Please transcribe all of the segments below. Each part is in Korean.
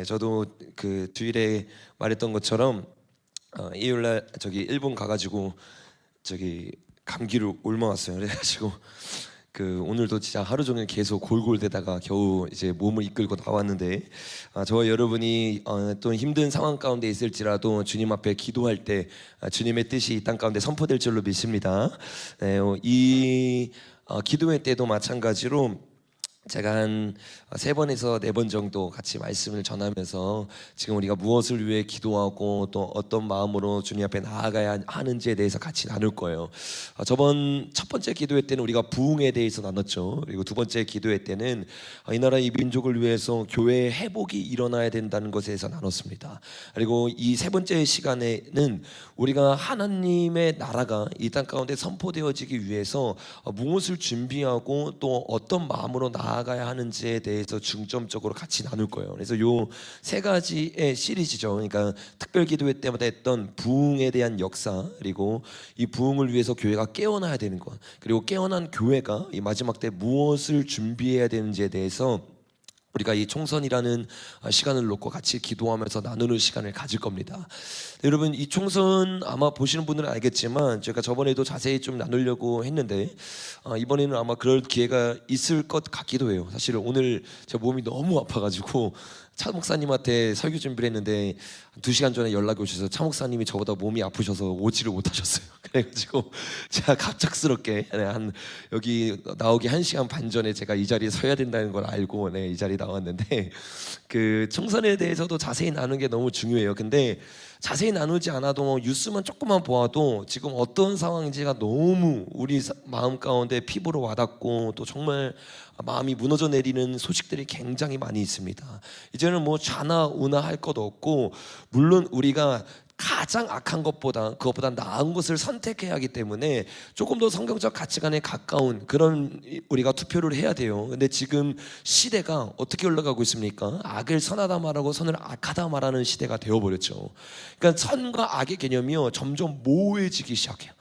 저도 그 주일에 말했던 것처럼 일요일날 저기 일본 가가지고 저기 감기를 옮아왔어요. 그래가지고 그 오늘도 진짜 하루 종일 계속 골골대다가 겨우 이제 몸을 이끌고 나왔는데, 저와 여러분이 또 힘든 상황 가운데 있을지라도 주님 앞에 기도할 때 주님의 뜻이 이 땅 가운데 선포될 줄로 믿습니다. 이 기도회 때도 마찬가지로 제가 한 3번에서 4번 정도 같이 말씀을 전하면서 지금 우리가 무엇을 위해 기도하고 또 어떤 마음으로 주님 앞에 나아가야 하는지에 대해서 같이 나눌 거예요. 저번 첫 번째 기도회 때는 우리가 부흥에 대해서 나눴죠. 그리고 두 번째 기도회 때는 이 나라 이 민족을 위해서 교회의 회복이 일어나야 된다는 것에 대해서 나눴습니다. 그리고 이 세 번째 시간에는 우리가 하나님의 나라가 이 땅 가운데 선포되어지기 위해서 무엇을 준비하고 또 어떤 마음으로 나아가야 하는지에 대해서 중점적으로 같이 나눌 거예요. 그래서 요 세 가지의 시리즈죠. 그러니까 특별 기도회 때마다 했던 부흥에 대한 역사, 그리고 이 부흥을 위해서 교회가 깨어나야 되는 것, 그리고 깨어난 교회가 이 마지막 때 무엇을 준비해야 되는지에 대해서 우리가 이 총선이라는 시간을 놓고 같이 기도하면서 나누는 시간을 가질 겁니다. 여러분, 이 총선 아마 보시는 분들은 알겠지만 제가 저번에도 자세히 좀 나누려고 했는데 이번에는 아마 그럴 기회가 있을 것 같기도 해요. 사실 오늘 제 몸이 너무 아파가지고 차 목사님한테 설교 준비를 했는데 2시간 전에 연락이 오셔서 차 목사님이 저보다 몸이 아프셔서 오지를 못하셨어요. 그래가지고 제가 갑작스럽게 한 여기 나오기 1시간 반 전에 제가 이 자리에 서야 된다는 걸 알고 이 자리에 나왔는데, 그 총선에 대해서도 자세히 나누는 게 너무 중요해요. 근데 자세히 나누지 않아도 뉴스만 조금만 보아도 지금 어떤 상황인지가 너무 우리 마음 가운데 피부로 와닿고 또 정말 마음이 무너져 내리는 소식들이 굉장히 많이 있습니다. 이제는 뭐 좌나 우나 할 것 없고, 물론 우리가 가장 악한 것보다 그것보다 나은 것을 선택해야 하기 때문에 조금 더 성경적 가치관에 가까운 그런 우리가 투표를 해야 돼요. 근데 지금 시대가 어떻게 흘러가고 있습니까? 악을 선하다 말하고 선을 악하다 말하는 시대가 되어버렸죠. 그러니까 선과 악의 개념이요 점점 모호해지기 시작해요.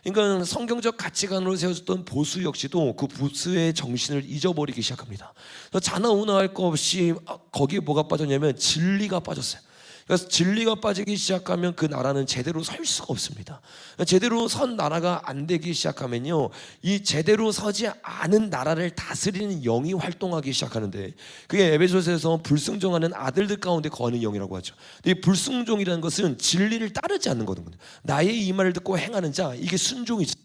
그러니까 성경적 가치관으로 세워졌던 보수 역시도 그 보수의 정신을 잊어버리기 시작합니다. 자나 우나 할 거 없이 거기에 뭐가 빠졌냐면 진리가 빠졌어요. 그래서 진리가 빠지기 시작하면 그 나라는 제대로 설 수가 없습니다. 제대로 선 나라가 안 되기 시작하면요, 이 제대로 서지 않은 나라를 다스리는 영이 활동하기 시작하는데, 그게 에베소서에서 불순종하는 아들들 가운데 거하는 영이라고 하죠. 근데 이 불순종이라는 것은 진리를 따르지 않는 거거든요. 나의 이 말을 듣고 행하는 자, 이게 순종이지.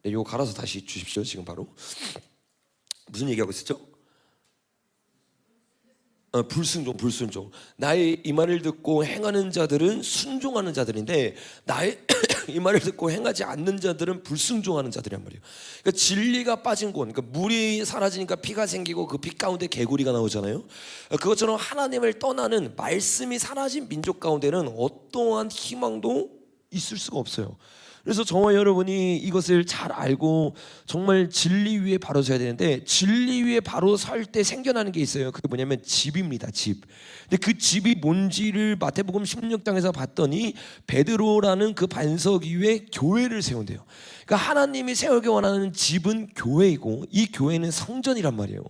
네, 이거 갈아서 다시 주십시오. 지금 바로 무슨 얘기하고 있었죠? 불순종. 나의 이 말을 듣고 행하는 자들은 순종하는 자들인데, 나의 이 말을 듣고 행하지 않는 자들은 불순종하는 자들이란 말이에요. 그러니까 진리가 빠진 곳, 그러니까 물이 사라지니까 피가 생기고 그 피 가운데 개구리가 나오잖아요. 그것처럼 하나님을 떠나는 말씀이 사라진 민족 가운데는 어떠한 희망도 있을 수가 없어요. 그래서 저와 여러분이 이것을 잘 알고 정말 진리 위에 바로 서야 되는데, 진리 위에 바로 설 때 생겨나는 게 있어요. 그게 뭐냐면 집입니다. 집. 근데 그 집이 뭔지를 마태복음 16장에서 봤더니 베드로라는 그 반석 위에 교회를 세운대요. 그러니까 하나님이 세우기 원하는 집은 교회이고, 이 교회는 성전이란 말이에요.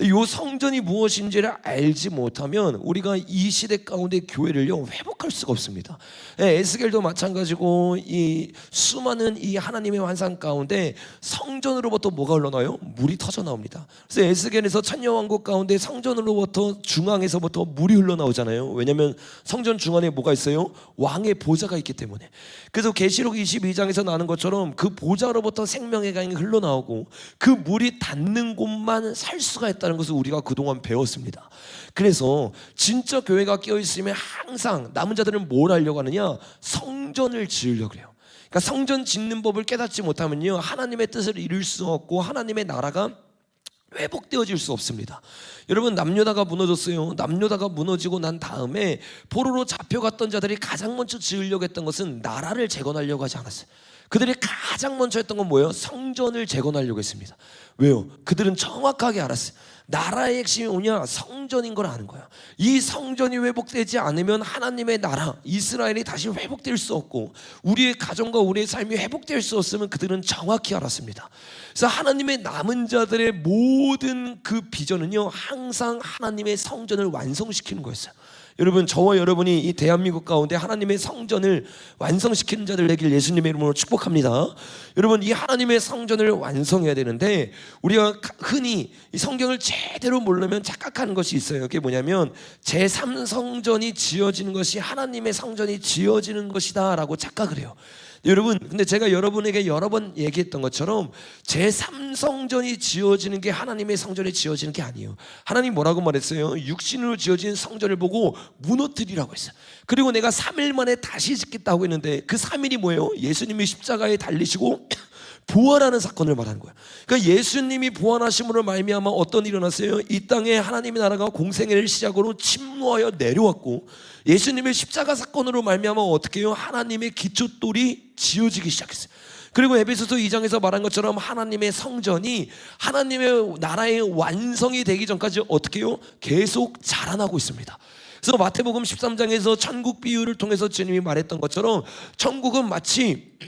이 성전이 무엇인지를 알지 못하면 우리가 이 시대 가운데 교회를요 회복할 수가 없습니다. 에스겔도 마찬가지고 이 수많은 이 하나님의 환상 가운데 성전으로부터 뭐가 흘러나요? 물이 터져 나옵니다. 그래서 에스겔에서 천녀왕국 가운데 성전으로부터 중앙에서부터 물이 흘러나오잖아요. 왜냐하면 성전 중앙에 뭐가 있어요? 왕의 보좌가 있기 때문에. 그래서 계시록 22장에서 나는 것처럼 그 보좌로부터 생명의 강이 흘러나오고 그 물이 닿는 곳만 살 수가 있다는 것을 우리가 그동안 배웠습니다. 그래서 진짜 교회가 깨어있으면 항상 남은 자들은 뭘 하려고 하느냐? 성전을 지으려고 해요. 그러니까 성전 짓는 법을 깨닫지 못하면요 하나님의 뜻을 이룰 수 없고 하나님의 나라가 회복되어질 수 없습니다. 여러분, 남유다가 무너졌어요. 남유다가 무너지고 난 다음에 포로로 잡혀갔던 자들이 가장 먼저 지으려고 했던 것은 나라를 재건하려고 하지 않았어요. 그들이 가장 먼저 했던 건 뭐예요? 성전을 재건하려고 했습니다. 왜요? 그들은 정확하게 알았어요. 나라의 핵심이 뭐냐? 성전인 걸 아는 거야. 이 성전이 회복되지 않으면 하나님의 나라 이스라엘이 다시 회복될 수 없고 우리의 가정과 우리의 삶이 회복될 수 없으면 그들은 정확히 알았습니다. 그래서 하나님의 남은 자들의 모든 그 비전은요, 항상 하나님의 성전을 완성시키는 거였어요. 여러분, 저와 여러분이 이 대한민국 가운데 하나님의 성전을 완성시키는 자들 되길 예수님의 이름으로 축복합니다. 여러분, 이 하나님의 성전을 완성해야 되는데 우리가 흔히 이 성경을 제대로 모르면 착각하는 것이 있어요. 그게 뭐냐면 제3성전이 지어지는 것이 하나님의 성전이 지어지는 것이다 라고 착각을 해요. 여러분, 근데 제가 여러분에게 여러 번 얘기했던 것처럼 제3성전이 지어지는 게 하나님의 성전이 지어지는 게 아니에요. 하나님 뭐라고 말했어요? 육신으로 지어진 성전을 보고 무너뜨리라고 했어요. 그리고 내가 3일 만에 다시 짓겠다고 했는데 그 3일이 뭐예요? 예수님이 십자가에 달리시고 부활하는 사건을 말하는 거예요. 그러니까 예수님이 부활하심으로 말미암아 어떤 일이 일어났어요? 이 땅에 하나님의 나라가 공생애를 시작으로 침노하여 내려왔고 예수님의 십자가 사건으로 말미암아 어떻게 해요? 하나님의 기초돌이 지어지기 시작했어요. 그리고 에베소서 2장에서 말한 것처럼 하나님의 성전이 하나님의 나라의 완성이 되기 전까지 어떻게 해요? 계속 자라나고 있습니다. 그래서 마태복음 13장에서 천국 비유를 통해서 주님이 말했던 것처럼 천국은 마치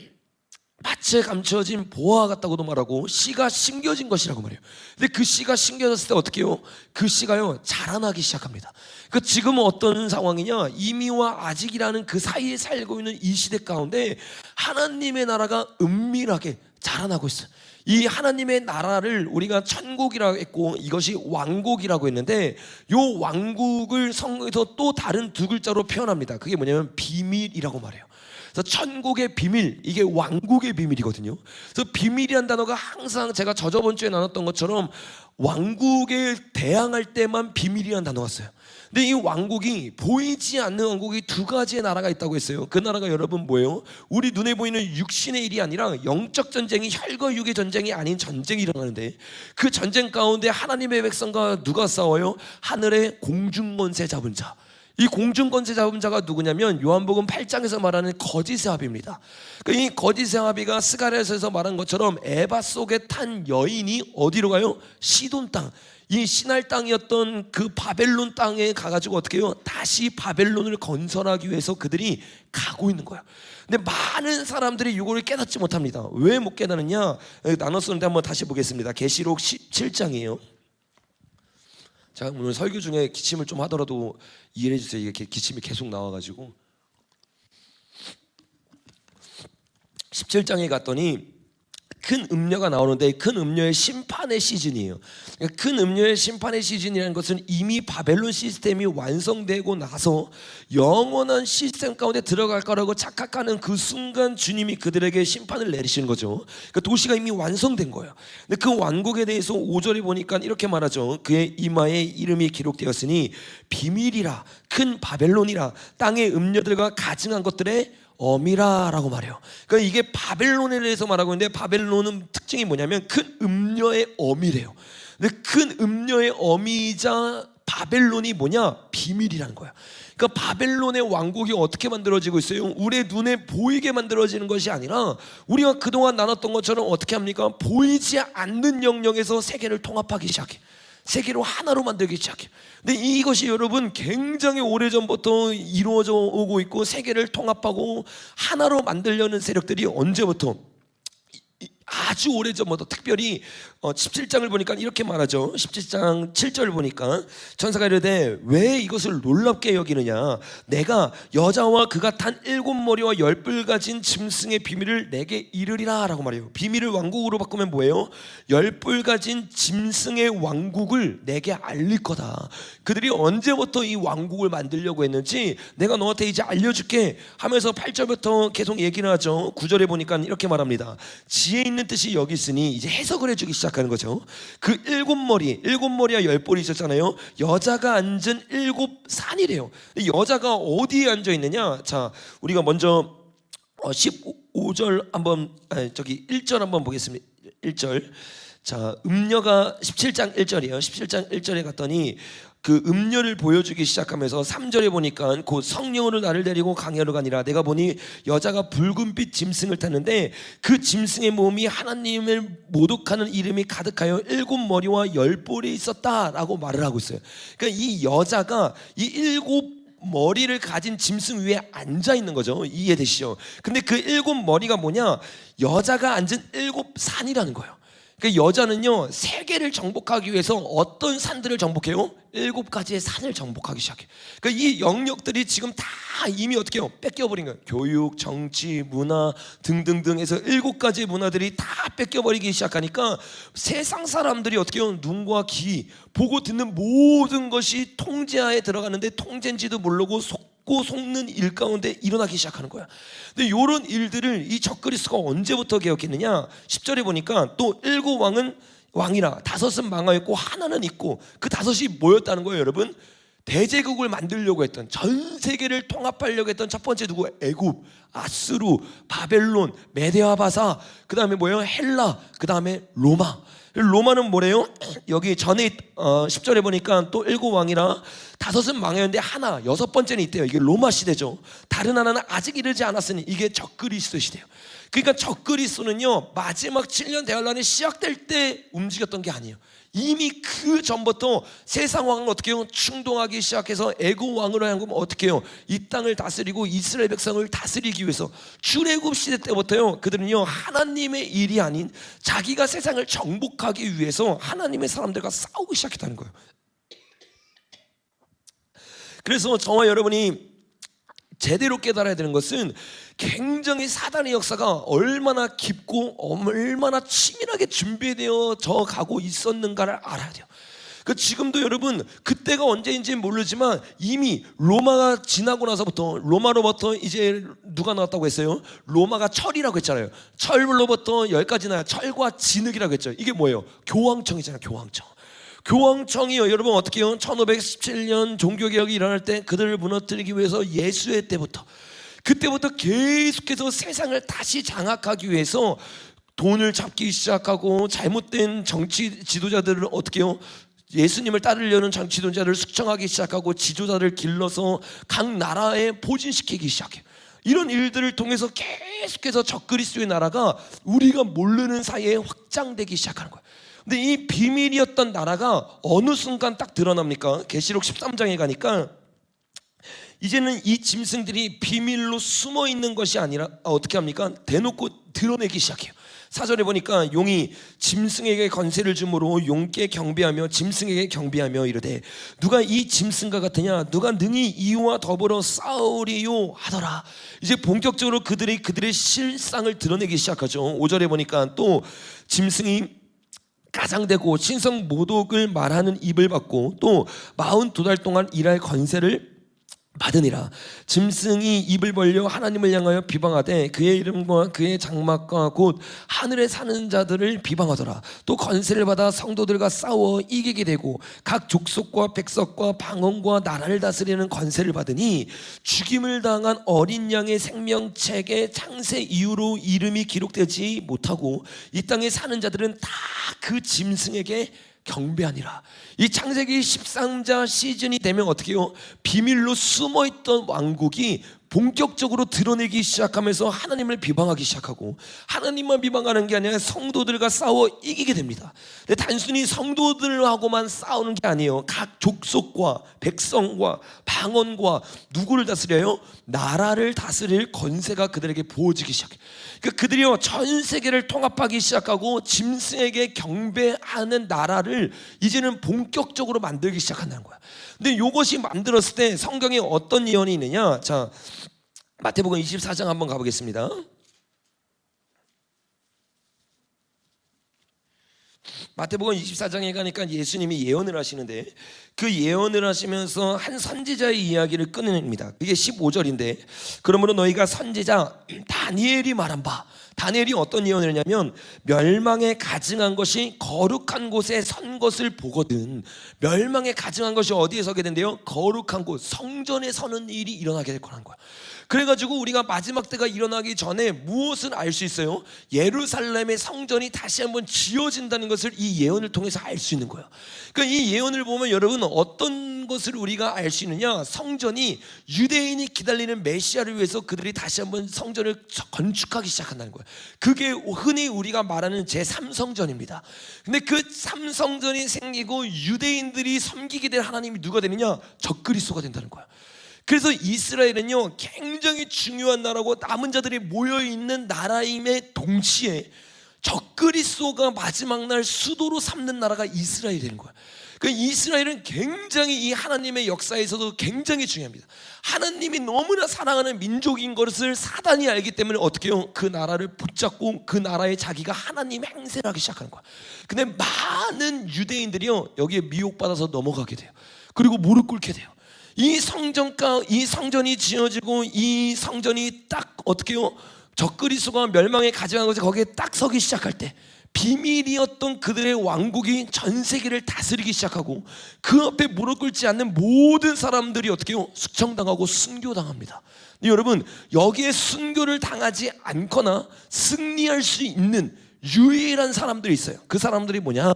밭에 감춰진 보화 같다고도 말하고 씨가 심겨진 것이라고 말해요. 근데 그 씨가 심겨졌을 때 어떻게 해요? 그 씨가요 자라나기 시작합니다. 그 지금은 어떤 상황이냐? 이미와 아직이라는 그 사이에 살고 있는 이 시대 가운데 하나님의 나라가 은밀하게 자라나고 있어요. 이 하나님의 나라를 우리가 천국이라고 했고 이것이 왕국이라고 했는데 이 왕국을 성경에서 또 다른 두 글자로 표현합니다. 그게 뭐냐면 비밀이라고 말해요. 그래서 천국의 비밀, 이게 왕국의 비밀이거든요. 그래서 비밀이란 단어가 항상 제가 저번 주에 나눴던 것처럼 왕국에 대항할 때만 비밀이란 단어가 써요. 근데 이 왕국이 보이지 않는 왕국이 두 가지의 나라가 있다고 했어요. 그 나라가 여러분 뭐예요? 우리 눈에 보이는 육신의 일이 아니라 영적 전쟁이 혈과 육의 전쟁이 아닌 전쟁이 일어나는데 그 전쟁 가운데 하나님의 백성과 누가 싸워요? 하늘의 공중권세 잡은 자. 이 공중권세 잡은 자가 누구냐면 요한복음 8장에서 말하는 거짓의 아비입니다. 이 거짓의 아비가 스가랴서에서 말한 것처럼 에바 속에 탄 여인이 어디로 가요? 시돈 땅. 이 신할 땅이었던 그 바벨론 땅에 가가지고 어떻게 해요? 다시 바벨론을 건설하기 위해서 그들이 가고 있는 거야. 근데 많은 사람들이 이거를 깨닫지 못합니다. 왜 못 깨닫느냐? 나눴었는데 한번 다시 보겠습니다. 계시록 17장이에요. 자, 오늘 설교 중에 기침을 좀 하더라도 이해해 주세요. 이게 기침이 계속 나와가지고 17장에 갔더니 큰 음녀가 나오는데 큰 음녀의 심판의 시즌이에요. 큰 음녀의 심판의 시즌이라는 것은 이미 바벨론 시스템이 완성되고 나서 영원한 시스템 가운데 들어갈 거라고 착각하는 그 순간 주님이 그들에게 심판을 내리시는 거죠. 그 도시가 이미 완성된 거예요. 근데 그 왕국에 대해서 5절에 보니까 이렇게 말하죠. 그의 이마에 이름이 기록되었으니 비밀이라 큰 바벨론이라 땅의 음녀들과 가증한 것들의 어미라라고 말해요. 그러니까 이게 바벨론에 대해서 말하고 있는데 바벨론은 특징이 뭐냐면 큰 음녀의 어미래요. 근데 큰 음녀의 어미이자 바벨론이 뭐냐? 비밀이라는 거야. 그러니까 바벨론의 왕국이 어떻게 만들어지고 있어요? 우리의 눈에 보이게 만들어지는 것이 아니라 우리가 그동안 나눴던 것처럼 어떻게 합니까? 보이지 않는 영역에서 세계를 통합하기 시작해. 세계로 하나로 만들기 시작해. 근데 이것이 여러분 굉장히 오래전부터 이루어져 오고 있고 세계를 통합하고 하나로 만들려는 세력들이 언제부터? 아주 오래전부터 특별히 17장을 보니까 이렇게 말하죠. 17장 7절을 보니까 천사가 이르되 왜 이것을 놀랍게 여기느냐? 내가 여자와 그가 탄 7머리와 10뿔 가진 짐승의 비밀을 내게 이르리라 라고 말해요. 비밀을 왕국으로 바꾸면 뭐예요? 10뿔 가진 짐승의 왕국을 내게 알릴 거다. 그들이 언제부터 이 왕국을 만들려고 했는지 내가 너한테 이제 알려줄게 하면서 8절부터 계속 얘기를 하죠. 9절에 보니까 이렇게 말합니다. 지혜 있는 뜻이 여기 있으니 이제 해석을 해주기 시작하는 거죠. 그 7머리와 10뿔이 있었잖아요. 여자가 앉은 7산이래요. 여자가 어디에 앉아 있느냐? 자, 우리가 먼저 15절 한번 1절 한번 보겠습니다. 1절. 자, 음녀가 17장 1절이에요. 17장 1절에 갔더니 그 음료를 보여주기 시작하면서 3절에 보니까 곧 성령으로 나를 데리고 강야로 가니라. 내가 보니 여자가 붉은빛 짐승을 탔는데 그 짐승의 몸이 하나님을 모독하는 이름이 가득하여 7머리와 10뿔이 있었다라고 말을 하고 있어요. 그러니까 이 여자가 이 7머리를 가진 짐승 위에 앉아 있는 거죠. 이해되시죠? 근데 그 7머리가 뭐냐? 여자가 앉은 7산이라는 거예요. 그러니까 여자는요, 세계를 정복하기 위해서 어떤 산들을 정복해요? 7가지의 산을 정복하기 시작해요. 그러니까 이 영역들이 지금 다 이미 어떻게 해요? 뺏겨버린 거예요. 교육, 정치, 문화 등등등 해서 7가지의 문화들이 다 뺏겨버리기 시작하니까 세상 사람들이 어떻게 해요? 눈과 귀, 보고 듣는 모든 것이 통제하에 들어가는데 통제인지도 모르고 속는 일 가운데 일어나기 시작하는 거야. 근데 이런 일들을 이 적그리스도가 언제부터 개혁했느냐? 10절에 보니까 또 7왕은 왕이라 5은 망하였고 하나는 있고, 그 5이 뭐였다는 거예요, 여러분? 대제국을 만들려고 했던, 전 세계를 통합하려고 했던 첫 번째 누구? 애굽, 아수르, 바벨론, 메데아 바사, 그 다음에 뭐예요? 헬라, 그 다음에 로마. 로마는 뭐래요? 여기 전에 10절에 보니까 또 7왕이라 5은 망했는데 하나, 6번째는 있대요. 이게 로마 시대죠. 다른 하나는 아직 이르지 않았으니 이게 적그리스도 시대예요. 그러니까 적그리스도는요, 마지막 7년 대환란이 시작될 때 움직였던 게 아니에요. 이미 그 전부터 세상 왕은 어떻게 해요? 충동하기 시작해서 애굽 왕으로 하여금 어떻게 해요? 이 땅을 다스리고 이스라엘 백성을 다스리기 위해서 출애굽 시대 때부터요, 그들은요, 하나님의 일이 아닌 자기가 세상을 정복하기 위해서 하나님의 사람들과 싸우기 시작했다는 거예요. 그래서 저와 여러분이 제대로 깨달아야 되는 것은 굉장히 사단의 역사가 얼마나 깊고 얼마나 치밀하게 준비되어 가고 있었는가를 알아야 돼요. 지금도 여러분, 그때가 언제인지 모르지만 이미 로마가 지나고 나서부터, 로마로부터 이제 누가 나왔다고 했어요? 로마가 철이라고 했잖아요. 철로부터 10가지 나요. 철과 진흙이라고 했죠. 이게 뭐예요? 교황청이잖아요. 교황청이요, 여러분 어떻게 해요? 1517년 종교개혁이 일어날 때 그들을 무너뜨리기 위해서 예수의 때부터, 그때부터 계속해서 세상을 다시 장악하기 위해서 돈을 잡기 시작하고, 잘못된 정치 지도자들을 어떻게 해요? 예수님을 따르려는 정치 지도자를 숙청하기 시작하고, 지도자를 길러서 각 나라에 포진시키기 시작해요. 이런 일들을 통해서 계속해서 적그리스도의 나라가 우리가 모르는 사이에 확장되기 시작하는 거예요. 근데 이 비밀이었던 나라가 어느 순간 딱 드러납니까? 계시록 13장에 가니까 이제는 이 짐승들이 비밀로 숨어 있는 것이 아니라 어떻게 합니까? 대놓고 드러내기 시작해요. 4절에 보니까 용이 짐승에게 권세를 주므로 용께 경배하며 짐승에게 경배하며 이르되 누가 이 짐승과 같으냐? 누가 능히 이와 더불어 싸우리요 하더라. 이제 본격적으로 그들의 실상을 드러내기 시작하죠. 5절에 보니까 또 짐승이 가장되고 신성 모독을 말하는 입을 받고 또 42달 동안 일할 권세를 받으니라. 짐승이 입을 벌려 하나님을 향하여 비방하되 그의 이름과 그의 장막과 곧 하늘에 사는 자들을 비방하더라. 또 권세를 받아 성도들과 싸워 이기게 되고 각 족속과 백성과 방언과 나라를 다스리는 권세를 받으니 죽임을 당한 어린 양의 생명책에 창세 이후로 이름이 기록되지 못하고 이 땅에 사는 자들은 다 그 짐승에게 경배하니라. 이 창세기 13자 시즌이 되면 어떻게 해요? 비밀로 숨어있던 왕국이 본격적으로 드러내기 시작하면서 하나님을 비방하기 시작하고, 하나님만 비방하는 게 아니라 성도들과 싸워 이기게 됩니다. 근데 단순히 성도들하고만 싸우는 게 아니에요. 각 족속과 백성과 방언과 누구를 다스려요? 나라를 다스릴 권세가 그들에게 부어지기 시작해요. 그러니까 그들이요, 전 세계를 통합하기 시작하고 짐승에게 경배하는 나라를 이제는 본격적으로 만들기 시작한다는 거야. 근데 이것이 만들었을 때 성경에 어떤 예언이 있느냐? 자, 마태복음 24장 한번 가보겠습니다. 마태복음 24장에 가니까 예수님이 예언을 하시는데 그 예언을 하시면서 한 선지자의 이야기를 꺼냅니다. 이게 15절인데 그러므로 너희가 선지자 다니엘이 말한 바, 다니엘이 어떤 예언을 했냐면 멸망에 가증한 것이 거룩한 곳에 선 것을 보거든. 멸망에 가증한 것이 어디에 서게 된대요? 거룩한 곳, 성전에 서는 일이 일어나게 될 거라는 거야. 그래가지고 우리가 마지막 때가 일어나기 전에 무엇을 알 수 있어요? 예루살렘의 성전이 다시 한번 지어진다는 것을 이 예언을 통해서 알 수 있는 거예요. 그러니까 이 예언을 보면 여러분 어떤 것을 우리가 알 수 있느냐? 성전이 유대인이 기다리는 메시아를 위해서 그들이 다시 한번 성전을 건축하기 시작한다는 거예요. 그게 흔히 우리가 말하는 제3성전입니다. 근데 그 3성전이 생기고 유대인들이 섬기게 될 하나님이 누가 되느냐? 적그리스도가 된다는 거예요. 그래서 이스라엘은요 굉장히 중요한 나라고 남은 자들이 모여있는 나라임에 동시에 적그리스도가 마지막 날 수도로 삼는 나라가 이스라엘이 되는 거예요. 그 이스라엘은 굉장히 이 하나님의 역사에서도 굉장히 중요합니다. 하나님이 너무나 사랑하는 민족인 것을 사단이 알기 때문에 어떻게 해요? 그 나라를 붙잡고 그 나라에 자기가 하나님 행세를 하기 시작하는 거야. 근데 많은 유대인들이요 여기에 미혹받아서 넘어가게 돼요. 그리고 무릎 꿇게 돼요. 이 성전이 지어지고 이 성전이 딱 어떻게 해요? 적그리스도가 멸망에 가져간 것이 거기에 딱 서기 시작할 때 비밀이었던 그들의 왕국이 전 세계를 다스리기 시작하고 그 앞에 무릎 꿇지 않는 모든 사람들이 어떻게 해요? 숙청당하고 순교당합니다. 여러분 여기에 순교를 당하지 않거나 승리할 수 있는 유일한 사람들이 있어요. 그 사람들이 뭐냐?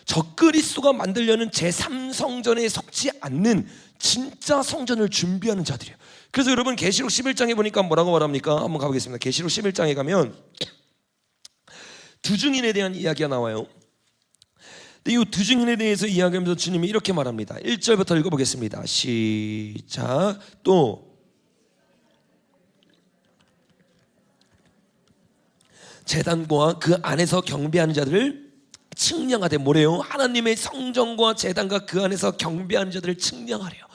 적그리스도가 만들려는 제3성전에 속지 않는 진짜 성전을 준비하는 자들이에요. 그래서 여러분 계시록 11장에 보니까 뭐라고 말합니까? 한번 가보겠습니다. 계시록 11장에 가면 두 증인에 대한 이야기가 나와요. 근데 이 두 증인에 대해서 이야기하면서 주님이 이렇게 말합니다. 1절부터 읽어보겠습니다. 시작. 또 제단과 그 안에서 경배하는 자들을 측량하되 뭐래요? 하나님의 성전과 제단과 그 안에서 경배하는 자들을 측량하래요.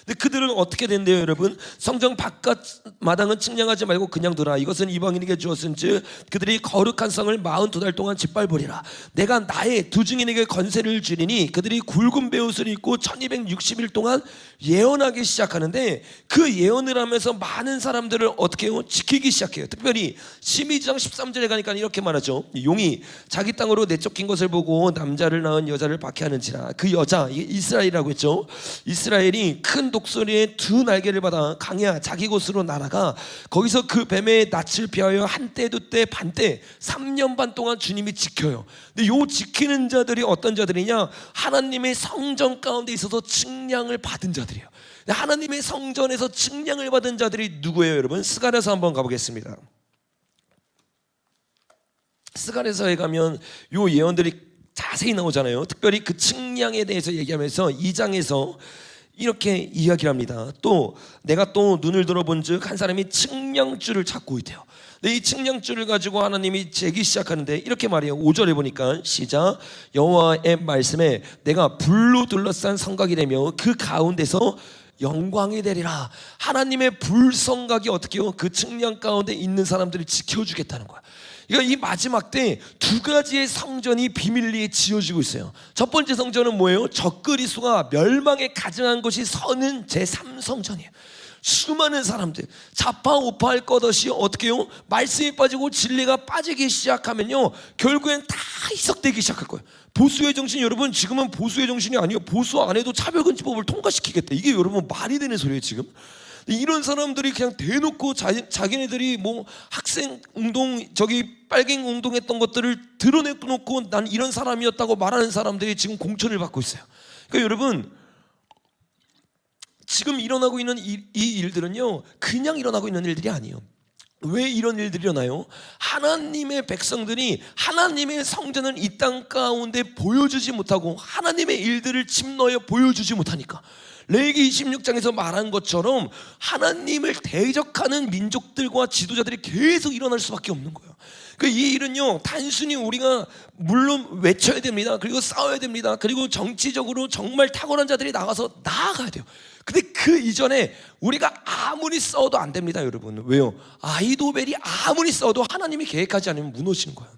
근데 그들은 어떻게 된대요, 여러분? 성전 바깥 마당은 측량하지 말고 그냥 두라. 이것은 이방인에게 주었은즉 그들이 거룩한 성을 42달 동안 짓밟으리라. 내가 나의 두 증인에게 권세를 주리니 그들이 굵은 베옷을 입고 1260일 동안 예언하기 시작하는데 그 예언을 하면서 많은 사람들을 어떻게 해요? 지키기 시작해요. 특별히 12장 13절에 가니까 이렇게 말하죠. 용이 자기 땅으로 내쫓긴 것을 보고 남자를 낳은 여자를 박해하는지라. 그 여자, 이스라엘이라고 했죠. 이스라엘이 큰 독수리의 두 날개를 받아 강야 자기 곳으로 날아가 거기서 그 뱀의 낯을 피하여 한때 두때 반때 3년 반 동안 주님이 지켜요. 근데 요 지키는 자들이 어떤 자들이냐? 하나님의 성전 가운데 있어서 측량을 받은 자들이에요. 하나님의 성전에서 측량을 받은 자들이 누구예요, 여러분? 스가랴서 한번 가보겠습니다. 스가랴서에 가면 요 예언들이 자세히 나오잖아요. 특별히 그 측량에 대해서 얘기하면서 2장에서 이렇게 이야기를 합니다. 또 내가 또 눈을 들어본즉 한 사람이 측량줄을 찾고 있대요. 이 측량줄을 가지고 하나님이 재기 시작하는데 이렇게 말해요. 5절에 보니까 시작. 여호와의 말씀에 내가 불로 둘러싼 성곽이 되며 그 가운데서 영광이 되리라. 하나님의 불성곽이 어떻게 해요? 그 측량 가운데 있는 사람들을 지켜주겠다는 거야. 그러니까 이 마지막 때 두 가지의 성전이 비밀리에 지어지고 있어요. 첫 번째 성전은 뭐예요? 적그리스도가 멸망에 가증한 것이 서는 제3성전이에요. 수많은 사람들 좌파우파할 것 없이 어떻게 해요? 말씀이 빠지고 진리가 빠지기 시작하면요 결국엔 다 희석되기 시작할 거예요. 보수의 정신, 여러분 지금은 보수의 정신이 아니에요. 보수 안 해도 차별금지법을 통과시키겠다. 이게 여러분 말이 되는 소리예요 지금. 이런 사람들이 그냥 대놓고 자기네들이 뭐 학생 운동 저기 빨갱 운동했던 것들을 드러내놓고 난 이런 사람이었다고 말하는 사람들이 지금 공천을 받고 있어요. 그러니까 여러분 지금 일어나고 있는 이 일들은요 그냥 일어나고 있는 일들이 아니에요. 왜 이런 일들이 일어나요? 하나님의 백성들이 하나님의 성전을 이 땅 가운데 보여주지 못하고 하나님의 일들을 침노하여 보여주지 못하니까. 레위기 26장에서 말한 것처럼 하나님을 대적하는 민족들과 지도자들이 계속 일어날 수밖에 없는 거예요. 이 일은요 단순히 우리가 물론 외쳐야 됩니다. 그리고 싸워야 됩니다. 그리고 정치적으로 정말 탁월한 자들이 나가서 나아가야 돼요. 근데 그 이전에 우리가 아무리 싸워도 안 됩니다, 여러분. 왜요? 아히도벨이 아무리 싸워도 하나님이 계획하지 않으면 무너지는 거예요.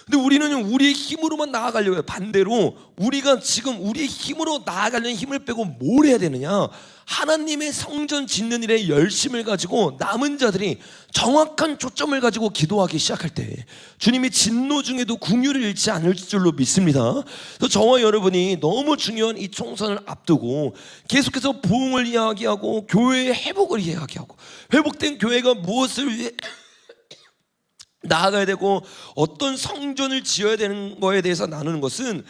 근데 우리는 우리의 힘으로만 나아가려고 해요. 반대로 우리가 지금 우리의 힘으로 나아가려는 힘을 빼고 뭘 해야 되느냐? 하나님의 성전 짓는 일에 열심을 가지고 남은 자들이 정확한 초점을 가지고 기도하기 시작할 때 주님이 진노 중에도 긍휼을 잃지 않을 줄로 믿습니다. 그래서 저와 여러분이 너무 중요한 이 총선을 앞두고 계속해서 부흥을 이야기하고 교회의 회복을 이야기하고 회복된 교회가 무엇을 위해 나아가야 되고 어떤 성전을 지어야 되는 거에 대해서 나누는 것은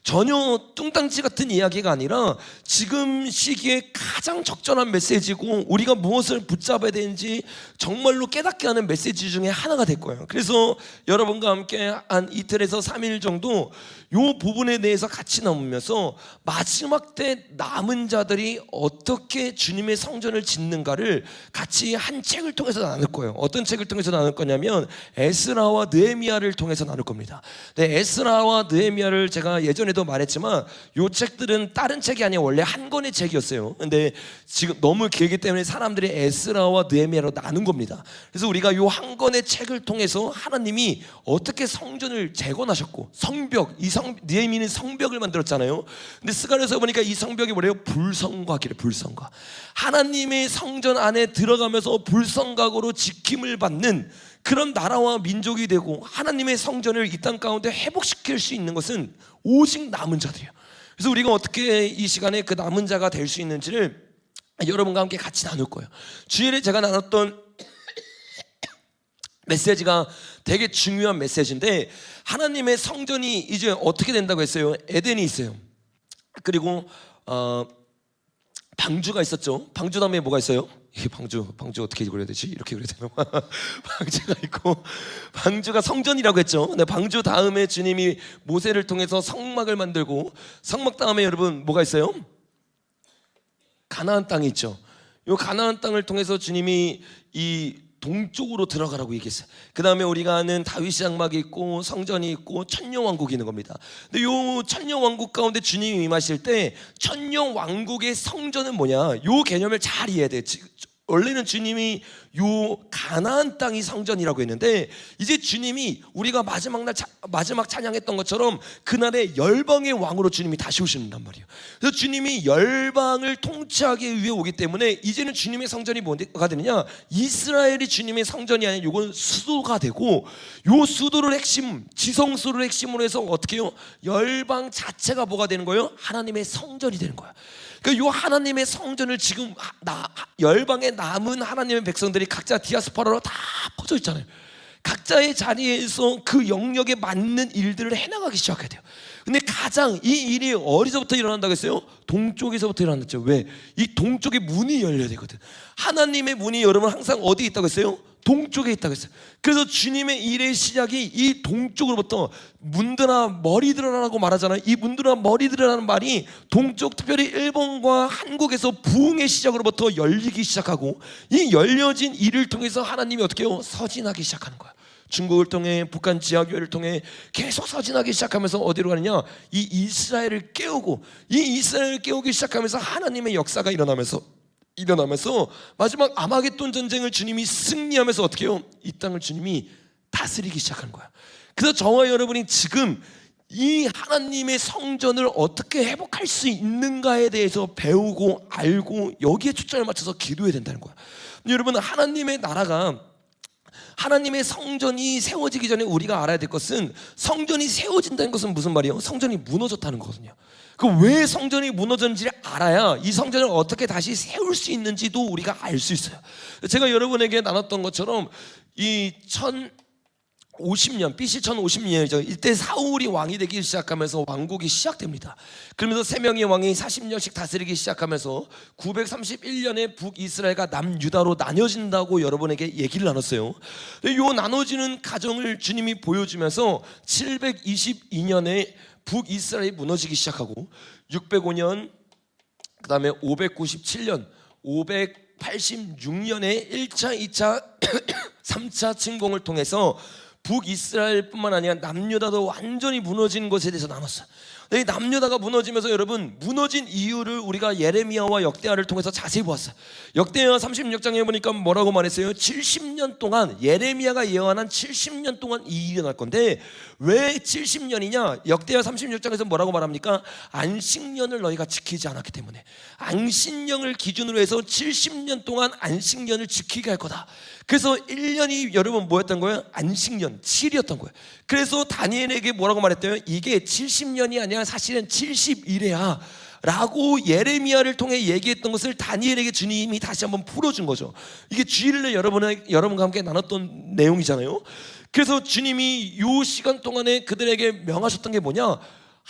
전혀 뚱땅지 같은 이야기가 아니라 지금 시기에 가장 적절한 메시지고 우리가 무엇을 붙잡아야 되는지 정말로 깨닫게 하는 메시지 중에 하나가 될 거예요. 그래서 여러분과 함께 한 이틀에서 3일 정도 이 부분에 대해서 같이 나누면서 마지막 때 남은 자들이 어떻게 주님의 성전을 짓는가를 같이 한 책을 통해서 나눌 거예요. 어떤 책을 통해서 나눌 거냐면 에스라와 느헤미야를 통해서 나눌 겁니다. 네, 에스라와 느헤미야를 제가 예전에도 말했지만 이 책들은 다른 책이 아니라 원래 한 권의 책이었어요. 근데 지금 너무 길기 때문에 사람들이 에스라와 느헤미야로 나눈 겁니다. 그래서 우리가 이 한 권의 책을 통해서 하나님이 어떻게 성전을 재건하셨고 성벽, 느헤미야는 성벽을 만들었잖아요. 근데 스가랴서 보니까 이 성벽이 뭐래요? 불성곽이래. 불성곽. 하나님의 성전 안에 들어가면서 불성곽으로 지킴을 받는 그런 나라와 민족이 되고 하나님의 성전을 이 땅 가운데 회복시킬 수 있는 것은 오직 남은 자들이에요. 그래서 우리가 어떻게 이 시간에 그 남은 자가 될 수 있는지를 여러분과 함께 같이 나눌 거예요. 주일에 제가 나눴던 메시지가 되게 중요한 메시지인데, 하나님의 성전이 이제 어떻게 된다고 했어요? 에덴이 있어요. 그리고 방주가 있었죠. 방주 다음에 뭐가 있어요? 이게 방주 어떻게 그려야 되지? 이렇게 그려야 되나? 방주가 있고, 방주가 성전이라고 했죠. 근데 방주 다음에 주님이 모세를 통해서 성막을 만들고, 성막 다음에 여러분 뭐가 있어요? 가나안 땅이 있죠. 이 가나안 땅을 통해서 주님이 이 동쪽으로 들어가라고 얘기했어요. 그 다음에 우리가 아는 다윗 장막이 있고 성전이 있고 천년왕국이 있는 겁니다. 근데 이 천년왕국 가운데 주님이 임하실 때 천년왕국의 성전은 뭐냐, 이 개념을 잘 이해해야 돼요. 원래는 주님이 요 가나안 땅이 성전이라고 했는데, 이제 주님이 우리가 마지막 찬양했던 것처럼 그날의 열방의 왕으로 주님이 다시 오신단 말이에요. 그래서 주님이 열방을 통치하기 위해 오기 때문에 이제는 주님의 성전이 뭐가 되느냐, 이스라엘이 주님의 성전이 아니라 이건 수도가 되고, 요 수도를 핵심, 지성소를 핵심으로 해서 어떻게 해요? 열방 자체가 뭐가 되는 거예요? 하나님의 성전이 되는 거예요. 그러니까 이 하나님의 성전을 지금 열방에 남은 하나님의 백성들이 각자 디아스포라로 다 퍼져 있잖아요. 각자의 자리에서 그 영역에 맞는 일들을 해나가기 시작해야 돼요. 근데 가장 이 일이 어디서부터 일어난다고 했어요? 동쪽에서부터 일어났죠. 왜? 이 동쪽에 문이 열려야 되거든. 하나님의 문이 여러분 항상 어디에 있다고 했어요? 동쪽에 있다고 했어요. 그래서 주님의 일의 시작이 이 동쪽으로부터 문드나 머리들어라고 말하잖아요. 이 문드나 머리들어라는 말이 동쪽, 특별히 일본과 한국에서 부흥의 시작으로부터 열리기 시작하고, 이 열려진 일을 통해서 하나님이 어떻게 해요? 서진하기 시작하는 거예요. 중국을 통해 북한 지하교회를 통해 계속 서진하기 시작하면서 어디로 가느냐, 이 이스라엘을 깨우고, 이 이스라엘을 깨우기 시작하면서 하나님의 역사가 일어나면서 마지막 아마겟돈 전쟁을 주님이 승리하면서 어떻게 해요? 이 땅을 주님이 다스리기 시작한 거야. 그래서 저와 여러분이 지금 이 하나님의 성전을 어떻게 회복할 수 있는가에 대해서 배우고 알고 여기에 초점을 맞춰서 기도해야 된다는 거야. 여러분, 하나님의 나라가, 하나님의 성전이 세워지기 전에 우리가 알아야 될 것은, 성전이 세워진다는 것은 무슨 말이에요? 성전이 무너졌다는 거거든요. 그 왜 성전이 무너졌는지를 알아야 이 성전을 어떻게 다시 세울 수 있는지도 우리가 알 수 있어요. 제가 여러분에게 나눴던 것처럼 이 1050년, BC 1050년이죠. 이때 사울이 왕이 되기 시작하면서 왕국이 시작됩니다. 그러면서 3명의 왕이 40년씩 다스리기 시작하면서 931년에 북이스라엘과 남유다로 나뉘어진다고 여러분에게 얘기를 나눴어요. 이 나눠지는 과정을 주님이 보여주면서 722년에 북이스라엘이 무너지기 시작하고, 605년, 그 다음에 597년, 586년에 1차, 2차, 3차 침공을 통해서 북이스라엘뿐만 아니라 남유다도 완전히 무너진 것에 대해서 나눴어요. 이 남유다가 무너지면서 여러분, 무너진 이유를 우리가 예레미야와 역대하를 통해서 자세히 보았어요. 역대하 36장에 보니까 뭐라고 말했어요? 70년 동안, 예레미야가 예언한 70년 동안 이 일이 날 건데, 왜 70년이냐? 역대하 36장에서 뭐라고 말합니까? 안식년을 너희가 지키지 않았기 때문에, 안식년을 기준으로 해서 70년 동안 안식년을 지키게 할 거다. 그래서 1년이 여러분 뭐였던 거예요? 안식년, 7이었던 거예요. 그래서 다니엘에게 뭐라고 말했대요? 이게 70년이 아니라 사실은 70일이야 라고 예레미야를 통해 얘기했던 것을 다니엘에게 주님이 다시 한번 풀어준 거죠. 이게 주일날 여러분과 함께 나눴던 내용이잖아요. 그래서 주님이 이 시간 동안에 그들에게 명하셨던 게 뭐냐?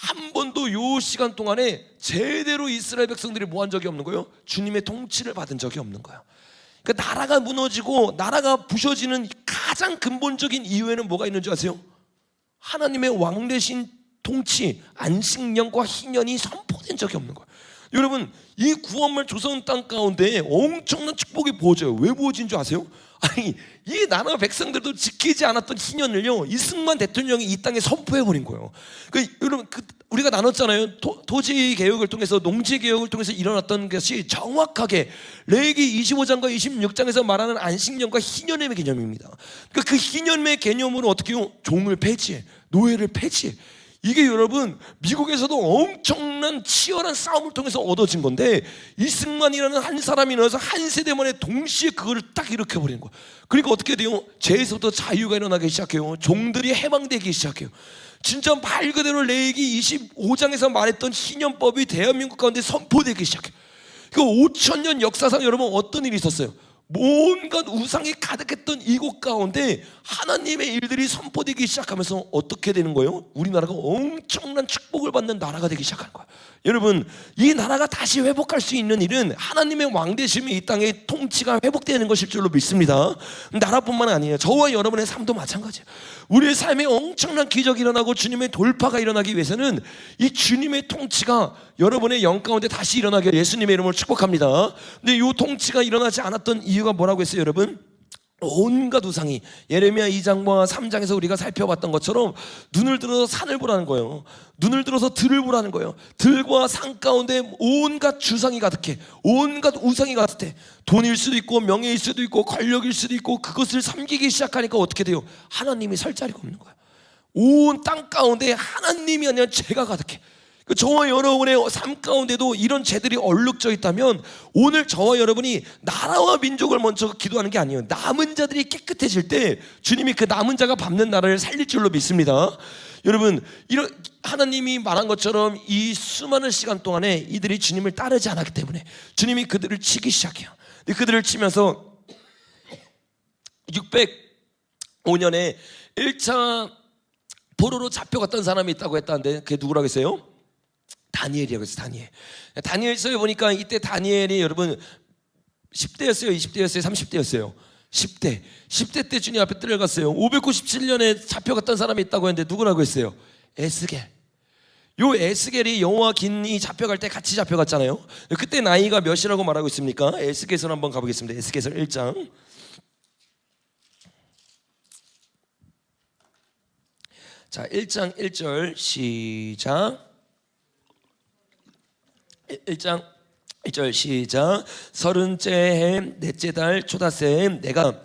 한 번도 요 시간 동안에 제대로 이스라엘 백성들이 뭐 한 적이 없는 거예요? 주님의 통치를 받은 적이 없는 거예요. 그러니까 나라가 무너지고 나라가 부셔지는 가장 근본적인 이유에는 뭐가 있는 줄 아세요? 하나님의 왕 대신 통치, 안식년과 희년이 선포된 적이 없는 거예요. 여러분, 이 구원말 조선 땅 가운데 엄청난 축복이 부어져요. 왜 부어진 줄 아세요? 아니, 이 나라 백성들도 지키지 않았던 희년을요, 이승만 대통령이 이 땅에 선포해버린 거예요. 여러분, 우리가 나눴잖아요. 토지 개혁을 통해서, 농지 개혁을 통해서 일어났던 것이 정확하게 레위기 25장과 26장에서 말하는 안식년과 희년의 개념입니다. 그러니까 그 희년의 개념으로 어떻게 해요? 종을 폐지해, 노예를 폐지해. 이게 여러분 미국에서도 엄청난 치열한 싸움을 통해서 얻어진 건데, 이승만이라는 한 사람이 나와서 한 세대 만에 동시에 그거를 딱 일으켜버리는 거예요. 그러니까 어떻게 돼요? 죄에서부터 자유가 일어나기 시작해요. 종들이 해방되기 시작해요. 진짜 말 그대로 레위기 25장에서 말했던 희년법이 대한민국 가운데 선포되기 시작해요. 그 5,000년 역사상 여러분 어떤 일이 있었어요? 온갖 우상이 가득했던 이곳 가운데 하나님의 일들이 선포되기 시작하면서 어떻게 되는 거예요? 우리나라가 엄청난 축복을 받는 나라가 되기 시작하는 거예요. 여러분, 이 나라가 다시 회복할 수 있는 일은 하나님의 왕대심이 이 땅의 통치가 회복되는 것일 줄로 믿습니다. 나라뿐만 아니에요. 저와 여러분의 삶도 마찬가지예요. 우리의 삶에 엄청난 기적이 일어나고 주님의 돌파가 일어나기 위해서는 이 주님의 통치가 여러분의 영 가운데 다시 일어나게 예수님의 이름으로 축복합니다. 근데 이 통치가 일어나지 않았던 이유가 뭐라고 했어요, 여러분? 온갖 우상이, 예레미야 2장과 3장에서 우리가 살펴봤던 것처럼 눈을 들어서 산을 보라는 거예요. 눈을 들어서 들을 보라는 거예요. 들과 산 가운데 온갖 주상이 가득해. 온갖 우상이 가득해. 돈일 수도 있고 명예일 수도 있고 권력일 수도 있고, 그것을 섬기기 시작하니까 어떻게 돼요? 하나님이 설 자리가 없는 거예요. 온 땅 가운데 하나님이 아니라 죄가 가득해. 저와 여러분의 삶 가운데도 이런 죄들이 얼룩져 있다면, 오늘 저와 여러분이 나라와 민족을 먼저 기도하는 게 아니에요. 남은 자들이 깨끗해질 때 주님이 그 남은 자가 밟는 나라를 살릴 줄로 믿습니다. 여러분, 이런 하나님이 말한 것처럼 이 수많은 시간 동안에 이들이 주님을 따르지 않았기 때문에 주님이 그들을 치기 시작해요. 근데 그들을 치면서 605년에 1차 포로로 잡혀갔던 사람이 있다고 했다는데, 그게 누구라고 했어요? 다니엘이라고 했어요. 다니엘서에 보니까 이때 다니엘이 여러분 10대였어요? 20대였어요? 30대였어요? 10대 때 주님 앞에 들어갔어요. 597년에 잡혀갔던 사람이 있다고 했는데 누구라고 했어요? 에스겔. 요 에스겔이 여호와긴이 잡혀갈 때 같이 잡혀갔잖아요. 그때 나이가 몇이라고 말하고 있습니까? 에스겔서 한번 가보겠습니다. 에스겔서 1장. 자, 1장 1절 시작. 1장 1절 시작. 30째 해 넷째 달 초닷새 내가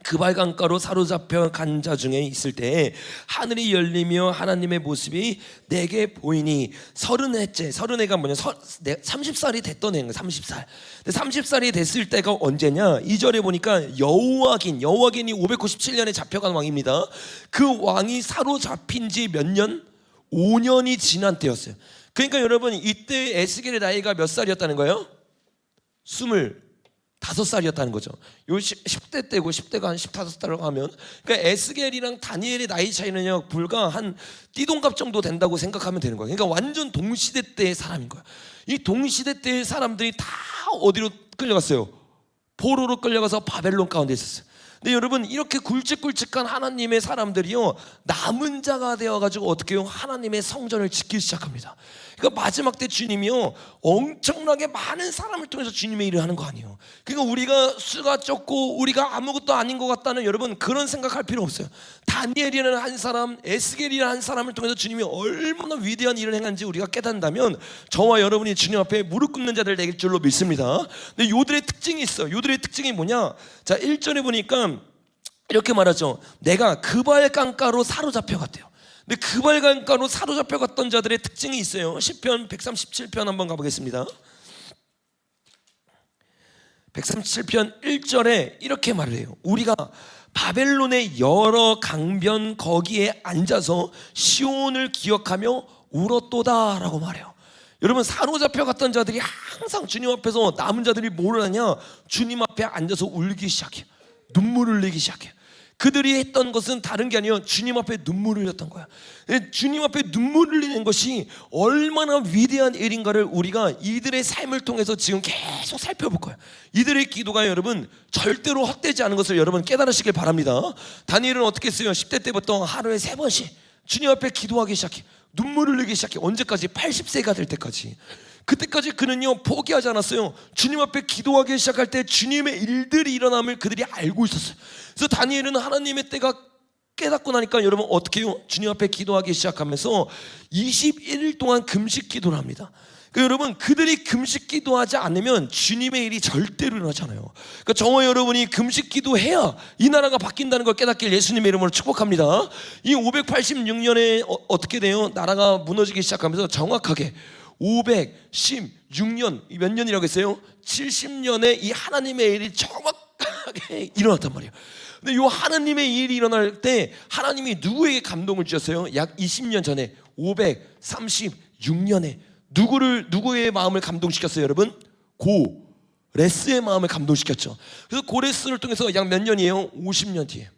그발강가로 사로잡혀 간 자 중에 있을 때 하늘이 열리며 하나님의 모습이 내게 보이니, 30해째, 30해가 뭐냐, 30살이 됐던 해인 거예요. 30살. 30살이 됐을 때가 언제냐? 2절에 보니까 여호와긴이 597년에 잡혀간 왕입니다. 그 왕이 사로잡힌 지 몇 년? 5년이 지난 때였어요. 그러니까 여러분, 이때 에스겔의 나이가 몇 살이었다는 거예요? 25살이었다는 거죠. 요 10대 때고 10대가 한 15살로 하면, 그러니까 에스겔이랑 다니엘의 나이 차이는요 불과 한 띠동갑 정도 된다고 생각하면 되는 거예요. 그러니까 완전 동시대 때의 사람인 거예요. 이 동시대 때의 사람들이 다 어디로 끌려갔어요? 포로로 끌려가서 바벨론 가운데 있었어요. 근데 여러분, 이렇게 굵직굵직한 하나님의 사람들이요 남은 자가 되어가지고 어떻게 해요? 하나님의 성전을 짓기 시작합니다. 그러니까 마지막 때 주님이요 엄청나게 많은 사람을 통해서 주님의 일을 하는 거 아니에요. 그러니까 우리가 수가 적고 우리가 아무것도 아닌 것 같다는, 여러분 그런 생각할 필요 없어요. 다니엘이라는 한 사람, 에스겔이라는 한 사람을 통해서 주님이 얼마나 위대한 일을 행한지 우리가 깨닫는다면, 저와 여러분이 주님 앞에 무릎 꿇는 자들 되길 줄로 믿습니다. 근데 요들의 특징이 있어요. 요들의 특징이 뭐냐? 자, 1절에 보니까 이렇게 말하죠. 내가 그발 강가로 사로잡혀 갔대요. 근데 그발 강가로 사로잡혀 갔던 자들의 특징이 있어요. 시편 137편 한번 가보겠습니다. 137편 1절에 이렇게 말을 해요. 우리가 바벨론의 여러 강변 거기에 앉아서 시온을 기억하며 울었도다 라고 말해요. 여러분, 사로잡혀 갔던 자들이 항상 주님 앞에서, 남은 자들이 뭘 하냐? 주님 앞에 앉아서 울기 시작해요. 눈물을 흘리기 시작해요. 그들이 했던 것은 다른 게 아니라 주님 앞에 눈물을 흘렸던 거야. 주님 앞에 눈물을 흘리는 것이 얼마나 위대한 일인가를 우리가 이들의 삶을 통해서 지금 계속 살펴볼 거야. 이들의 기도가 여러분 절대로 헛되지 않은 것을 여러분 깨달으시길 바랍니다. 다니엘은 어떻게 했어요? 10대 때부터 하루에 3번씩 주님 앞에 기도하기 시작해. 눈물을 흘리기 시작해. 언제까지? 80세가 될 때까지. 그때까지 그는요 포기하지 않았어요. 주님 앞에 기도하기 시작할 때 주님의 일들이 일어남을 그들이 알고 있었어요. 그래서 다니엘은 하나님의 때가 깨닫고 나니까 여러분 어떻게 해요? 주님 앞에 기도하기 시작하면서 21일 동안 금식 기도를 합니다. 여러분 그들이 금식 기도하지 않으면 주님의 일이 절대로 일어나지 않아요. 그러니까 저와 여러분이 금식 기도해야 이 나라가 바뀐다는 걸 깨닫길 예수님의 이름으로 축복합니다. 이 586년에 어떻게 돼요? 나라가 무너지기 시작하면서 정확하게 516년 몇 년이라고 했어요? 70년에 이 하나님의 일이 정확하게 일어났단 말이에요. 근데 이 하나님의 일이 일어날 때 하나님이 누구에게 감동을 주셨어요? 약 20년 전에 536년에 누구의 마음을 감동시켰어요, 여러분? 고레스의 마음을 감동시켰죠. 그래서 고레스를 통해서 약 몇 년이에요? 50년 뒤에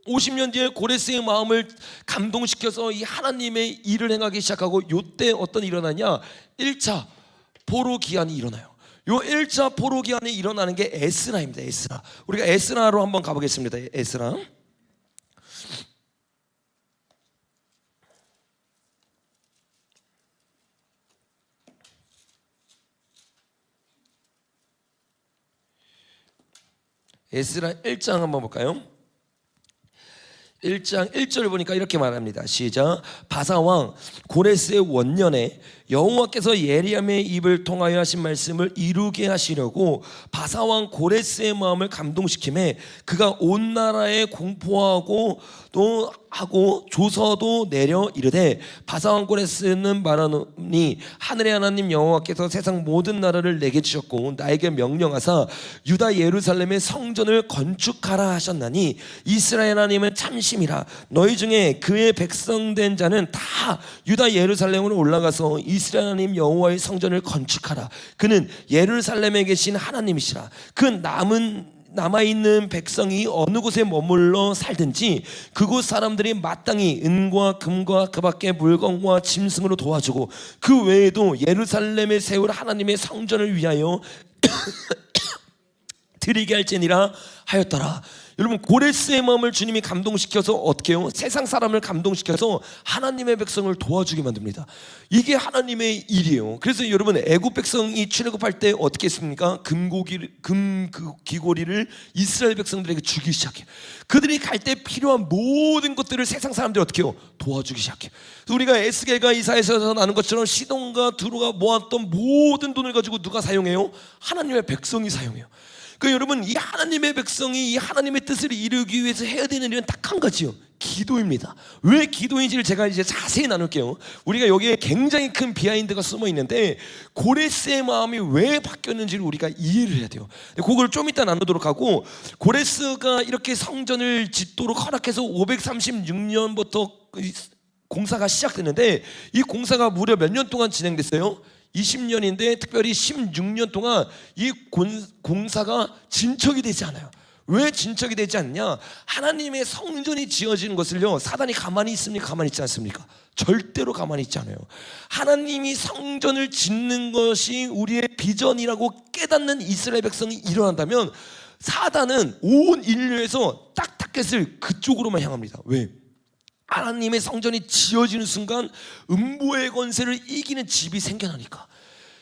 50년 뒤에 고레스의 마음을 감동시켜서 이 하나님의 일을 행하기 시작하고 요때 어떤 일이 일어나냐? 1차 포로 기한이 일어나요. 요 1차 포로 기한이 일어나는 게 에스라입니다. 에스라. 우리가 에스라로 한번 가보겠습니다. 에스라. 에스라 1장 한번 볼까요? 1장 1절을 보니까 이렇게 말합니다. 시작. 바사왕 고레스의 원년에 여호와께서 예리암의 입을 통하여 하신 말씀을 이루게 하시려고 바사왕 고레스의 마음을 감동시키매 그가 온 나라에 공포하고 또 하고 조서도 내려 이르되 바사왕 고레스는 말하노니 하늘의 하나님 여호와께서 세상 모든 나라를 내게 주셨고 나에게 명령하사 유다 예루살렘의 성전을 건축하라 하셨나니 이스라엘 하나님은 참심이라. 너희 중에 그의 백성된 자는 다 유다 예루살렘으로 올라가서 이스라엘 하나님 여호와의 성전을 건축하라. 그는 예루살렘에 계신 하나님이시라. 그 남아있는 백성이 어느 곳에 머물러 살든지 그곳 사람들이 마땅히 은과 금과 그 밖의 물건과 짐승으로 도와주고 그 외에도 예루살렘에 세울 하나님의 성전을 위하여 드리게 할지니라 하였더라. 여러분 고레스의 마음을 주님이 감동시켜서 어떻게 해요? 세상 사람을 감동시켜서 하나님의 백성을 도와주게 만듭니다. 이게 하나님의 일이에요. 그래서 여러분 애굽 백성이 출애굽할 때 어떻게 했습니까? 귀고리를 이스라엘 백성들에게 주기 시작해요. 그들이 갈 때 필요한 모든 것들을 세상 사람들이 어떻게 해요? 도와주기 시작해요. 우리가 에스겔과 이사야에서 나는 것처럼 시돈과 두로가 모았던 모든 돈을 가지고 누가 사용해요? 하나님의 백성이 사용해요. 그 여러분 이 하나님의 백성이 이 하나님의 뜻을 이루기 위해서 해야 되는 일은 딱 한 가지요. 기도입니다. 왜 기도인지를 제가 이제 자세히 나눌게요. 우리가 여기에 굉장히 큰 비하인드가 숨어 있는데 고레스의 마음이 왜 바뀌었는지를 우리가 이해를 해야 돼요. 그걸 좀 이따 나누도록 하고 고레스가 이렇게 성전을 짓도록 허락해서 536년부터 공사가 시작됐는데 이 공사가 무려 몇 년 동안 진행됐어요? 20년인데 특별히 16년 동안 이 공사가 진척이 되지 않아요. 왜 진척이 되지 않냐? 하나님의 성전이 지어지는 것을요 사단이 가만히 있습니까? 가만히 있지 않습니까? 절대로 가만히 있지 않아요. 하나님이 성전을 짓는 것이 우리의 비전이라고 깨닫는 이스라엘 백성이 일어난다면 사단은 온 인류에서 딱 타겟을 그쪽으로만 향합니다. 왜? 하나님의 성전이 지어지는 순간 음부의 권세를 이기는 집이 생겨나니까.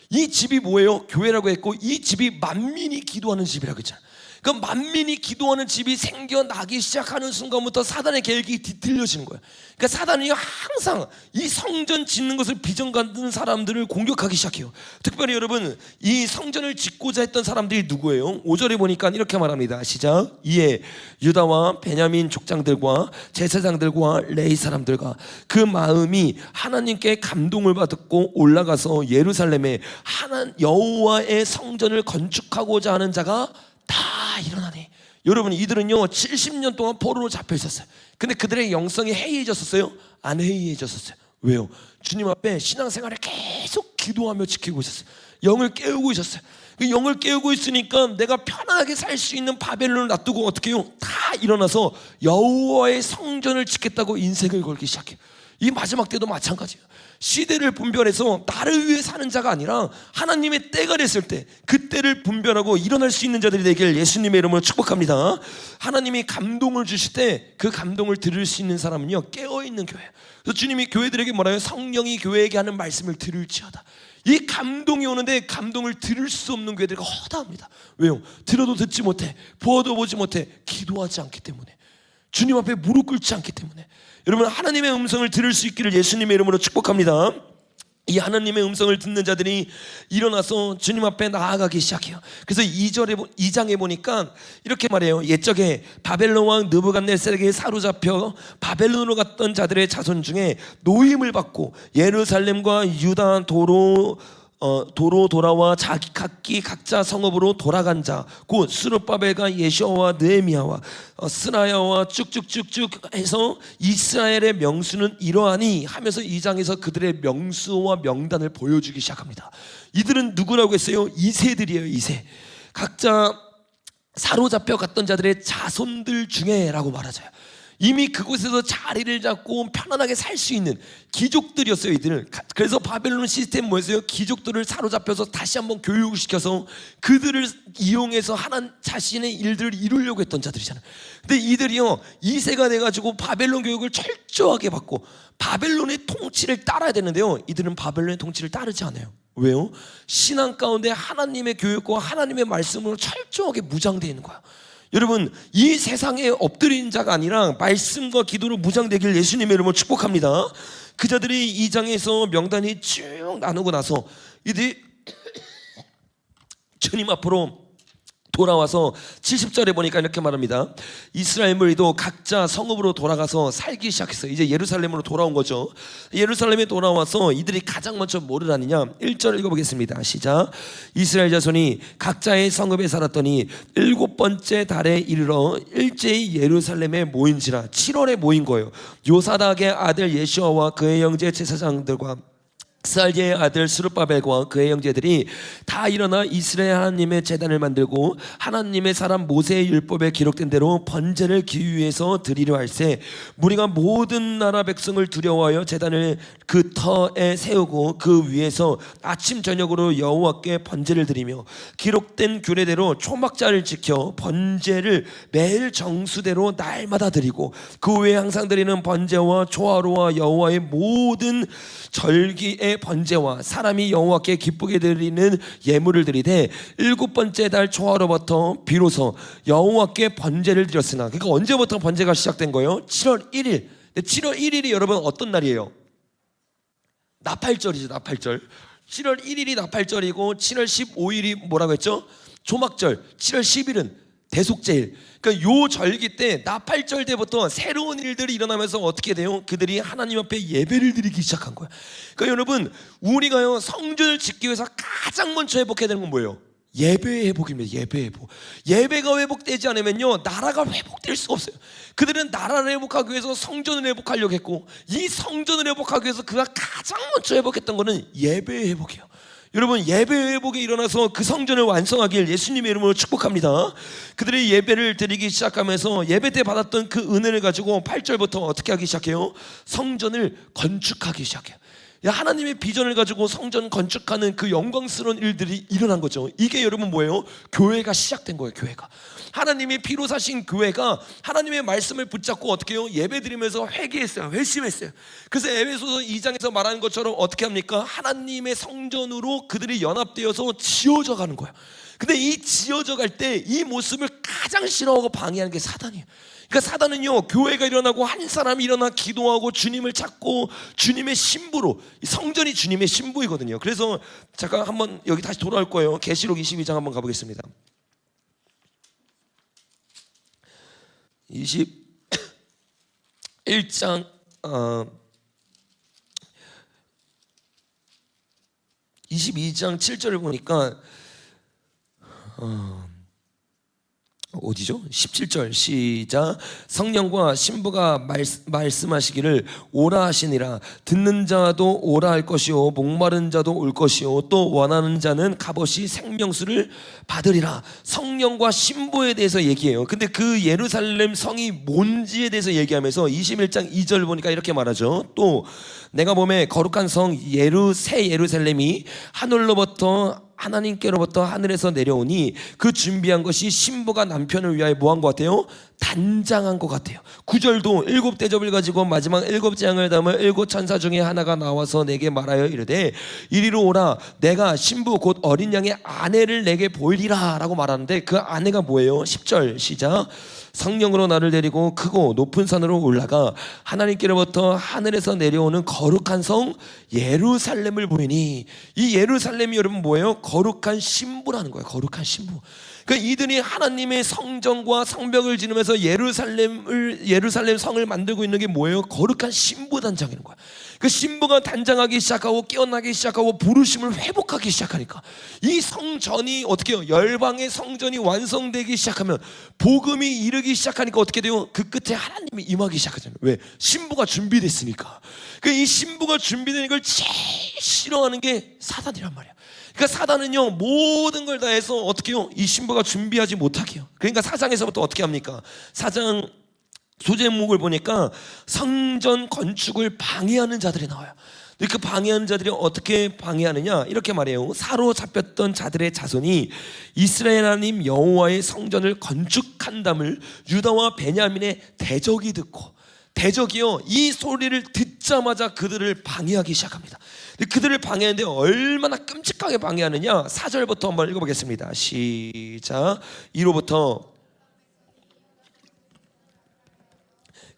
이 집이 뭐예요? 교회라고 했고 이 집이 만민이 기도하는 집이라고 했잖아요. 그 만민이 기도하는 집이 생겨나기 시작하는 순간부터 사단의 계획이 뒤틀려지는 거예요. 그러니까 사단이 항상 이 성전 짓는 것을 비전 갖는 사람들을 공격하기 시작해요. 특별히 여러분 이 성전을 짓고자 했던 사람들이 누구예요? 5절에 보니까 이렇게 말합니다. 시작. 이에 유다와 베냐민 족장들과 제사장들과 레위 사람들과 그 마음이 하나님께 감동을 받고 올라가서 예루살렘에 여호와의 성전을 건축하고자 하는 자가 다 일어나네. 여러분 이들은요 70년 동안 포로로 잡혀 있었어요. 근데 그들의 영성이 해이해졌었어요? 안 해이해졌었어요. 왜요? 주님 앞에 신앙생활을 계속 기도하며 지키고 있었어요. 영을 깨우고 있었어요. 그 영을 깨우고 있으니까 내가 편안하게 살 수 있는 바벨론을 놔두고 어떻게 해요? 다 일어나서 여호와의 성전을 짓겠다고 인생을 걸기 시작해요. 이 마지막 때도 마찬가지예요. 시대를 분별해서 나를 위해 사는 자가 아니라 하나님의 때가 됐을 때 그 때를 분별하고 일어날 수 있는 자들이 되길 예수님의 이름으로 축복합니다. 하나님이 감동을 주실 때 그 감동을 들을 수 있는 사람은요, 깨어있는 교회예요. 그래서 주님이 교회들에게 뭐라요? 성령이 교회에게 하는 말씀을 들을지어다. 이 감동이 오는데 감동을 들을 수 없는 교회들이 허다합니다. 왜요? 들어도 듣지 못해, 보아도 보지 못해, 기도하지 않기 때문에, 주님 앞에 무릎 꿇지 않기 때문에. 여러분, 하나님의 음성을 들을 수 있기를 예수님의 이름으로 축복합니다. 이 하나님의 음성을 듣는 자들이 일어나서 주님 앞에 나아가기 시작해요. 그래서 2장에 보니까 이렇게 말해요. 옛적에 바벨론 왕 느부갓네살에게 사로잡혀 바벨론으로 갔던 자들의 자손 중에 노임을 받고 예루살렘과 유다 도로 돌아와 자기 각기 각자 성읍으로 돌아간 자, 곧 스룹바벨과 예시야와 느헤미야와 스라야와 쭉쭉쭉쭉 해서 이스라엘의 명수는 이러하니 하면서 2장에서 그들의 명수와 명단을 보여주기 시작합니다. 이들은 누구라고 했어요? 2세들이에요. 2세. 각자 사로잡혀 갔던 자들의 자손들 중에 라고 말하죠. 이미 그곳에서 자리를 잡고 편안하게 살 수 있는 귀족들이었어요, 이들은. 그래서 바벨론 시스템 뭐였어요? 귀족들을 사로잡혀서 다시 한번 교육을 시켜서 그들을 이용해서 하나님 자신의 일들을 이루려고 했던 자들이잖아요. 근데 이들이요, 2세가 돼가지고 바벨론 교육을 철저하게 받고 바벨론의 통치를 따라야 되는데요, 이들은 바벨론의 통치를 따르지 않아요. 왜요? 신앙 가운데 하나님의 교육과 하나님의 말씀으로 철저하게 무장되어 있는 거예요. 여러분, 이 세상에 엎드린 자가 아니라 말씀과 기도로 무장되길 예수님의 이름으로 축복합니다. 그 자들이 2장에서 명단이 쭉 나누고 나서 이들이 주님 앞으로 돌아와서 70절에 보니까 이렇게 말합니다. 이스라엘 무리도 각자 성읍으로 돌아가서 살기 시작했어요. 이제 예루살렘으로 돌아온 거죠. 예루살렘에 돌아와서 이들이 가장 먼저 뭐를 하느냐, 1절 읽어보겠습니다. 시작. 이스라엘 자손이 각자의 성읍에 살았더니 7번째 달에 이르러 일제히 예루살렘에 모인지라. 7월에 모인 거예요. 요사닥의 아들 예시야와 그의 형제 제사장들과 살기의 아들 스룹바벨과 그의 형제들이 다 일어나 이스라엘 하나님의 제단을 만들고 하나님의 사람 모세의 율법에 기록된 대로 번제를 기 위에서 드리려 할세, 무리가 모든 나라 백성을 두려워하여 제단을 그 터에 세우고 그 위에서 아침 저녁으로 여호와께 번제를 드리며 기록된 규례대로 초막자를 지켜 번제를 매일 정수대로 날마다 드리고 그 외에 항상 드리는 번제와 초하루와 여호와의 모든 절기의 번제와 사람이 여호와께 기쁘게 드리는 예물을 드리되 7번째 달 초하루부터 비로소 여호와께 번제를 드렸으나. 그러니까 언제부터 번제가 시작된 거예요? 7월 1일. 7월 1일이 여러분 어떤 날이에요? 나팔절이죠. 나팔절. 7월 1일이 나팔절이고 7월 15일이 뭐라고 했죠? 조막절. 7월 10일은 대속제일. 그러니까 요 절기 때 나팔절 때부터 새로운 일들이 일어나면서 어떻게 돼요? 그들이 하나님 앞에 예배를 드리기 시작한 거야. 그러니까 여러분, 우리가요 성전을 짓기 위해서 가장 먼저 회복해야 되는 건 뭐예요? 예배의 회복입니다. 예배 회복. 예배가 회복되지 않으면요 나라가 회복될 수가 없어요. 그들은 나라를 회복하기 위해서 성전을 회복하려고 했고, 이 성전을 회복하기 위해서 그가 가장 먼저 회복했던 거는 예배의 회복이에요. 여러분, 예배 회복에 일어나서 그 성전을 완성하길 예수님의 이름으로 축복합니다. 그들이 예배를 드리기 시작하면서 예배 때 받았던 그 은혜를 가지고 8절부터 어떻게 하기 시작해요? 성전을 건축하기 시작해요. 하나님의 비전을 가지고 성전 건축하는 그 영광스러운 일들이 일어난 거죠. 이게 여러분 뭐예요? 교회가 시작된 거예요. 교회가, 하나님이 피로 사신 교회가 하나님의 말씀을 붙잡고 어떻게 해요? 예배 드리면서 회개했어요. 회심했어요. 그래서 에베소서 2장에서 말하는 것처럼 어떻게 합니까? 하나님의 성전으로 그들이 연합되어서 지어져 가는 거예요. 근데 이 지어져 갈 때 이 모습을 가장 싫어하고 방해하는 게 사단이에요. 그러니까 사단은요, 교회가 일어나고 한 사람이 일어나 기도하고 주님을 찾고 주님의 신부로, 성전이 주님의 신부이거든요. 그래서 잠깐 한번 여기 다시 돌아올 거예요. 계시록 22장 한번 가보겠습니다. 21장 22장 7절을 보니까 어디죠? 17절 시작. 성령과 신부가 말씀하시기를 오라 하시니라. 듣는 자도 오라 할 것이요 목마른 자도 올 것이요 또 원하는 자는 값없이 생명수를 받으리라. 성령과 신부에 대해서 얘기해요. 근데 그 예루살렘 성이 뭔지에 대해서 얘기하면서 21장 2절 보니까 이렇게 말하죠. 또 내가 보매 거룩한 성 새 예루살렘이 하나님께로부터 하늘에서 내려오니 그 준비한 것이 신부가 남편을 위하여 뭐한 것 같아요? 단장한 것 같아요. 9절도 7 대접을 가지고 마지막 7 장을 담은 7 천사 중에 하나가 나와서 내게 말하여 이르되 이리로 오라. 내가 신부 곧 어린 양의 아내를 내게 보이리라 라고 말하는데 그 아내가 뭐예요? 10절 시작. 성령으로 나를 데리고 크고 높은 산으로 올라가 하나님께로부터 하늘에서 내려오는 거룩한 성 예루살렘을 보이니, 이 예루살렘이 여러분 뭐예요? 거룩한 신부라는 거예요. 거룩한 신부. 그러니까 이들이 하나님의 성전과 성벽을 지으면서 예루살렘 성을 만들고 있는 게 뭐예요? 거룩한 신부 단장인 거야. 그 신부가 단장하기 시작하고 깨어나기 시작하고 부르심을 회복하기 시작하니까 이 성전이 어떻게 해요? 열방의 성전이 완성되기 시작하면 복음이 이르기 시작하니까 어떻게 돼요? 그 끝에 하나님이 임하기 시작하잖아요. 왜? 신부가 준비됐으니까. 이 신부가 준비된 걸 제일 싫어하는 게 사단이란 말이야. 그러니까 사단은요 모든 걸 다해서 어떻게 해요? 이 신부가 준비하지 못하게 해요. 그러니까 4장에서부터 어떻게 합니까? 4장 소제목을 보니까 성전 건축을 방해하는 자들이 나와요. 그 방해하는 자들이 어떻게 방해하느냐 이렇게 말해요. 사로잡혔던 자들의 자손이 이스라엘 하나님 여호와의 성전을 건축한담을 유다와 베냐민의 대적이 듣고, 대적이요 이 소리를 듣자마자 그들을 방해하기 시작합니다. 그들을 방해하는데 얼마나 끔찍하게 방해하느냐 4절부터 한번 읽어보겠습니다. 시작. 1호부터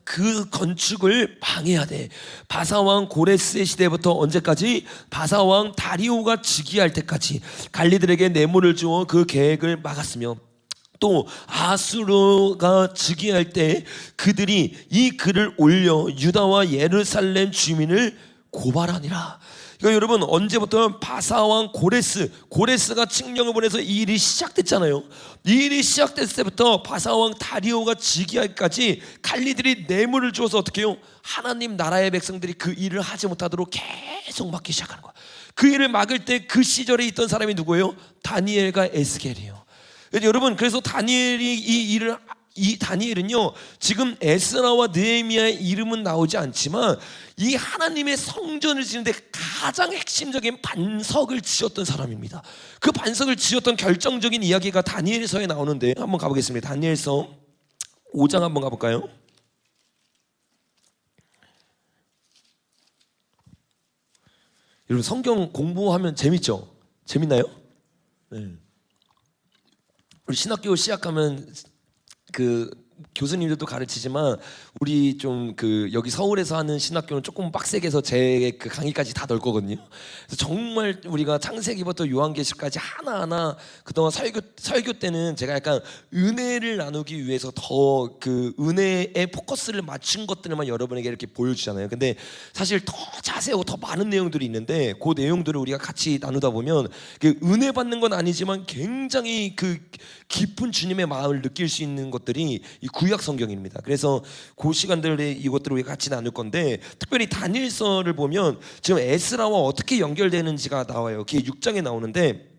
그 건축을 방해하되 바사왕 고레스의 시대부터 언제까지? 바사왕 다리오가 즉위할 때까지 갈리들에게 뇌물을 주어 그 계획을 막았으며 또 아수르가 즉위할 때 그들이 이 글을 올려 유다와 예루살렘 주민을 고발하니라. 그러니까 여러분 언제부터? 바사왕 고레스가 칙령을 보내서 이 일이 시작됐잖아요. 이 일이 시작됐을 때부터 바사왕 다리오가 즉위하기까지 갈리들이 뇌물을 주어서 어떻게 해요? 하나님 나라의 백성들이 그 일을 하지 못하도록 계속 막기 시작하는 거야. 그 일을 막을 때 그 시절에 있던 사람이 누구예요? 다니엘과 에스겔이에요. 여러분 그래서 이 다니엘은요 지금 에스라와 느헤미야의 이름은 나오지 않지만 이 하나님의 성전을 지는데 가장 핵심적인 반석을 지었던 사람입니다. 그 반석을 지었던 결정적인 이야기가 다니엘서에 나오는데 한번 가보겠습니다. 다니엘서 5장 한번 가볼까요? 여러분 성경 공부하면 재밌죠? 재밌나요? 네. 우리 신학교 시작하면 그 교수님들도 가르치지만 우리 좀 여기 서울에서 하는 신학교는 조금 빡세게 해서 제 그 강의까지 다 넣을 거거든요. 그래서 정말 우리가 창세기부터 요한계시까지 하나하나 그동안 설교 때는 제가 약간 은혜를 나누기 위해서 더 그 은혜에 포커스를 맞춘 것들만 여러분에게 이렇게 보여주잖아요. 근데 사실 더 자세하고 더 많은 내용들이 있는데 그 내용들을 우리가 같이 나누다 보면 그 은혜 받는 건 아니지만 굉장히 그 깊은 주님의 마음을 느낄 수 있는 것들이 이 구약 성경입니다. 그래서 그 시간들에 이것들을 우리가 같이 나눌 건데 특별히 다니엘서를 보면 지금 에스라와 어떻게 연결되는지가 나와요. 그게 6장에 나오는데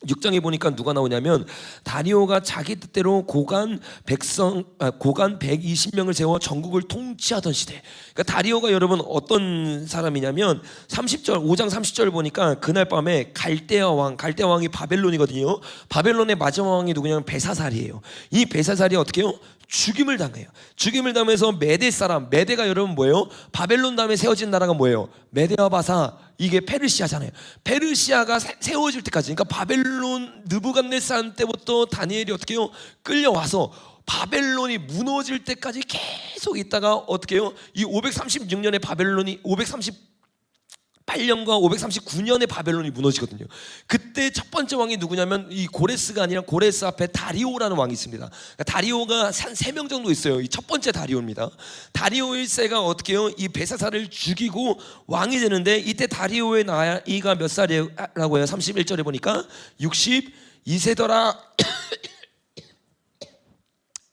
6장에 보니까 누가 나오냐면 다리오가 자기 뜻대로 고관 120명을 세워 전국을 통치하던 시대. 그러니까 다리오가 여러분 어떤 사람이냐면 5장 30절 보니까 그날 밤에 갈대아 왕이 바벨론이거든요. 바벨론의 마지막 왕이 누구냐면 베사살이에요. 이 베사살이 어떻게 해요? 죽임을 당해요. 죽임을 당해서 메대가 여러분 뭐예요? 바벨론 다음에 세워진 나라가 뭐예요? 메대와 바사, 이게 페르시아잖아요. 페르시아가 세워질 때까지, 그러니까 바벨론 느부갓네살 때부터 다니엘이 어떻게 해요? 끌려와서 바벨론이 무너질 때까지 계속 있다가 어떻게 해요? 이 536년에 바벨론이 538년과 539년에 바벨론이 무너지거든요. 그때 첫 번째 왕이 누구냐면 이 고레스가 아니라 고레스 앞에 다리오라는 왕이 있습니다. 그러니까 다리오가 한 3명 정도 있어요. 이 첫 번째 다리오입니다. 다리오 1세가 어떻게 해요? 이 베사사를 죽이고 왕이 되는데 이때 다리오의 나이가 몇 살이라고 해요? 31절에 보니까 62세더라.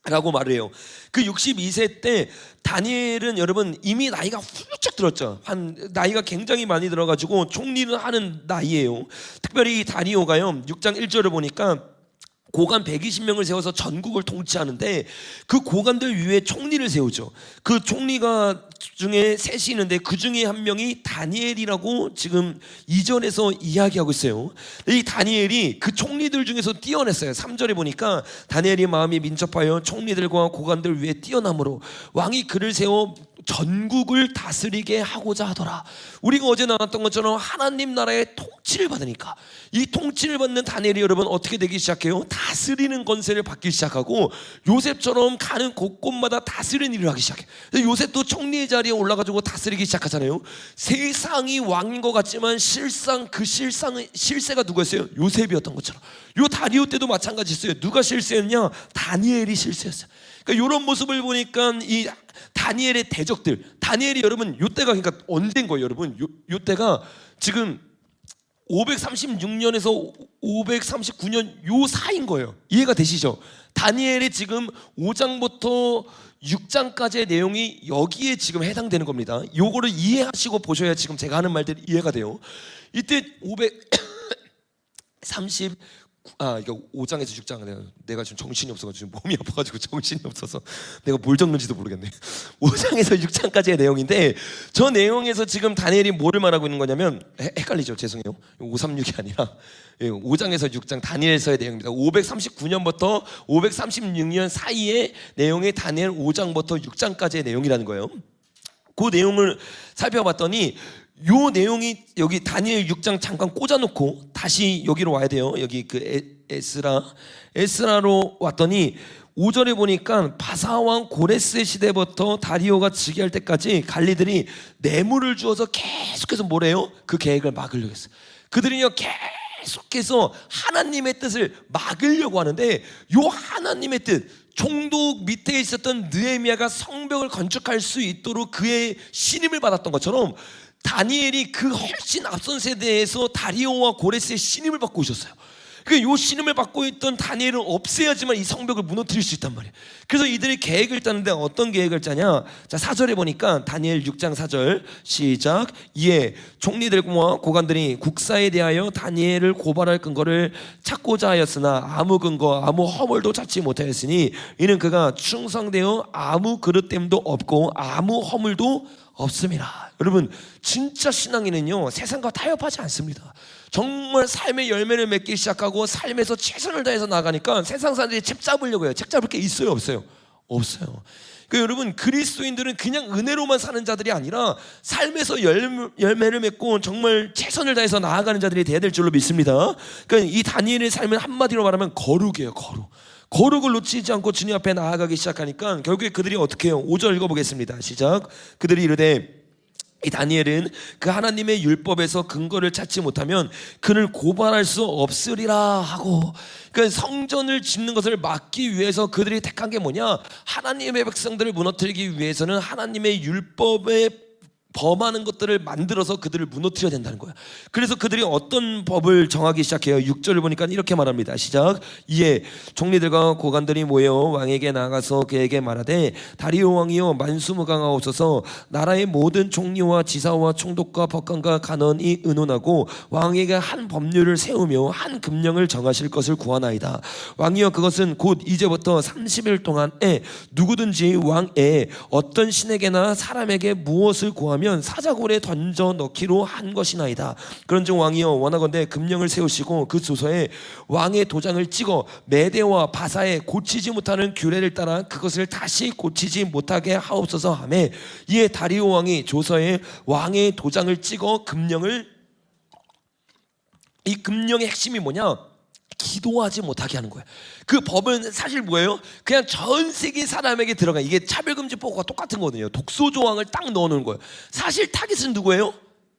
라고 말을 해요. 그 62세 때 다니엘은 여러분 이미 나이가 훌쩍 들었죠. 나이가 굉장히 많이 들어가지고 총리를 하는 나이예요. 특별히 다리오가요 6장 1절을 보니까 고관 120명을 세워서 전국을 통치하는데 그 고관들 위에 총리를 세우죠. 그 총리가 중에 셋이 있는데 그 중에 한 명이 다니엘이라고 지금 2절에서 이야기하고 있어요. 이 다니엘이 그 총리들 중에서 뛰어냈어요. 3절에 보니까 다니엘이 마음이 민첩하여 총리들과 고관들 위에 뛰어남으로 왕이 그를 세워 전국을 다스리게 하고자 하더라. 우리가 어제 나왔던 것처럼 하나님 나라의 통치를 받으니까 이 통치를 받는 다니엘이 여러분 어떻게 되기 시작해요? 다스리는 권세를 받기 시작하고 요셉처럼 가는 곳곳마다 다스리는 일을 하기 시작해. 요셉도 총리의 자리에 올라가지고 다스리기 시작하잖아요. 세상이 왕인 것 같지만 실상 그 실세가 누구였어요? 요셉이었던 것처럼. 요 다리오 때도 마찬가지였어요. 누가 실세였냐? 다니엘이 실세였어요. 그러니까 이런 모습을 보니까 이 다니엘의 대적들, 다니엘이 여러분 요때가 그러니까 언제인 거예요, 여러분? 요 때가 지금 536년에서 539년 요 사이인 거예요. 이해가 되시죠? 다니엘의 지금 5장부터 6장까지의 내용이 여기에 지금 해당되는 겁니다. 요거를 이해하시고 보셔야 지금 제가 하는 말들이 이해가 돼요. 이때 530 이거 5장에서 6장 내가 지금 정신이 없어가지고 몸이 아파가지고 정신이 없어서 내가 뭘 적는지도 모르겠네. 5장에서 6장까지의 내용인데 저 내용에서 지금 다니엘이 뭐를 말하고 있는 거냐면 헷갈리죠. 죄송해요. 536이 아니라 5장에서 6장 다니엘서의 내용입니다. 539년부터 536년 사이의 내용이 다니엘 5장부터 6장까지의 내용이라는 거예요. 그 내용을 살펴봤더니 요 내용이 여기 다니엘 6장 잠깐 꽂아놓고 다시 여기로 와야 돼요. 여기 그 에스라로 왔더니 5절에 보니까 바사왕 고레스 시대부터 다리오가 즉위할 때까지 관리들이 뇌물을 주어서 계속해서 뭐래요? 그 계획을 막으려고 했어요. 그들은요 계속해서 하나님의 뜻을 막으려고 하는데 요 하나님의 뜻, 총독 밑에 있었던 느헤미야가 성벽을 건축할 수 있도록 그의 신임을 받았던 것처럼 다니엘이 그 훨씬 앞선 세대에서 다리오와 고레스의 신임을 받고 오셨어요. 요 신임을 받고 있던 다니엘은 없애야지만 이 성벽을 무너뜨릴 수 있단 말이에요. 그래서 이들이 계획을 짜는데 어떤 계획을 짜냐? 자, 4절에 보니까 다니엘 6장 4절 시작. 이에 총리들과 고관들이 국사에 대하여 다니엘을 고발할 근거를 찾고자 하였으나 아무 근거 아무 허물도 찾지 못하였으니 이는 그가 충성되어 아무 그릇됨도 없고 아무 허물도 없습니다. 여러분 진짜 신앙인은요 세상과 타협하지 않습니다. 정말 삶의 열매를 맺기 시작하고 삶에서 최선을 다해서 나가니까 세상 사람들이 책 잡으려고 해요. 책 잡을 게 있어요 없어요? 없어요. 그러니까 여러분 그리스도인들은 그냥 은혜로만 사는 자들이 아니라 삶에서 열매를 맺고 정말 최선을 다해서 나아가는 자들이 돼야 될 줄로 믿습니다. 그러니까 이 다니엘의 삶은 한마디로 말하면 거룩이에요. 거룩을 놓치지 않고 주님 앞에 나아가기 시작하니까 결국에 그들이 어떻게 해요? 5절 읽어보겠습니다. 시작. 그들이 이르되 이 다니엘은 그 하나님의 율법에서 근거를 찾지 못하면 그를 고발할 수 없으리라 하고, 그러니까 성전을 짓는 것을 막기 위해서 그들이 택한 게 뭐냐? 하나님의 백성들을 무너뜨리기 위해서는 하나님의 율법에 범하는 것들을 만들어서 그들을 무너뜨려야 된다는 거야. 그래서 그들이 어떤 법을 정하기 시작해요. 6절을 보니까 이렇게 말합니다. 시작. 이에 총리들과 고관들이 모여 왕에게 나가서 그에게 말하되 다리오 왕이여 만수무강하옵소서. 나라의 모든 총리와 지사와 총독과 법관과 간원이 의논하고 왕에게 한 법률을 세우며 한 금령을 정하실 것을 구하나이다. 왕이여 그것은 곧 이제부터 30일 동안에 누구든지 왕의 어떤 신에게나 사람에게 무엇을 구하면 사자굴에 던져 넣기로 한 것이나이다. 그런즉 왕이여 원하건대 금령을 세우시고 그 조서에 왕의 도장을 찍어 메대와 바사에 고치지 못하는 규례를 따라 그것을 다시 고치지 못하게 하옵소서 하매, 이에 다리오 왕이 조서에 왕의 도장을 찍어 이 금령의 핵심이 뭐냐? 기도하지 못하게 하는 거예요. 그 법은 사실 뭐예요? 그냥 전 세계 사람에게 들어가. 이게 차별금지법과 똑같은 거거든요. 독소 조항을 딱 넣어놓은 거예요. 사실 타깃은 누구예요?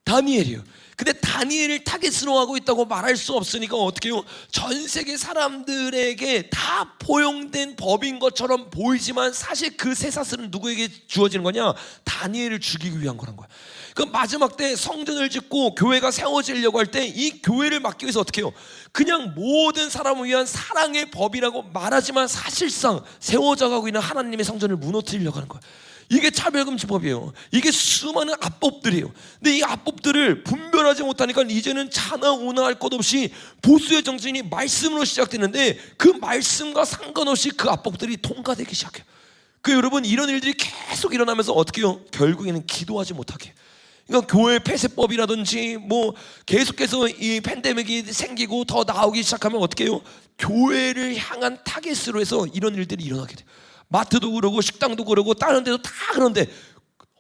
다니엘이에요. 근데 다니엘을 타겟으로 하고 있다고 말할 수 없으니까 어떻게 해요? 전 세계 사람들에게 다 포용된 법인 것처럼 보이지만 사실 그 쇠사슬은 누구에게 주어지는 거냐? 다니엘을 죽이기 위한 거란 거야. 그 마지막 때 성전을 짓고 교회가 세워지려고 할 때 이 교회를 막기 위해서 어떻게 해요? 그냥 모든 사람을 위한 사랑의 법이라고 말하지만 사실상 세워져 가고 있는 하나님의 성전을 무너뜨리려고 하는 거야. 이게 차별금지법이에요. 이게 수많은 압법들이에요. 근데 이 압법들을 분별하지 못하니까 이제는 차나 우나 할 것 없이 보수의 정신이 말씀으로 시작되는데 그 말씀과 상관없이 그 압법들이 통과되기 시작해요. 그 여러분, 이런 일들이 계속 일어나면서 어떻게 해요? 결국에는 기도하지 못하게 해요. 그러니까 교회 폐쇄법이라든지 뭐 계속해서 이 팬데믹이 생기고 더 나오기 시작하면 어떻게 해요? 교회를 향한 타겟으로 해서 이런 일들이 일어나게 돼요. 마트도 그러고 식당도 그러고 다른 데도 다 그런데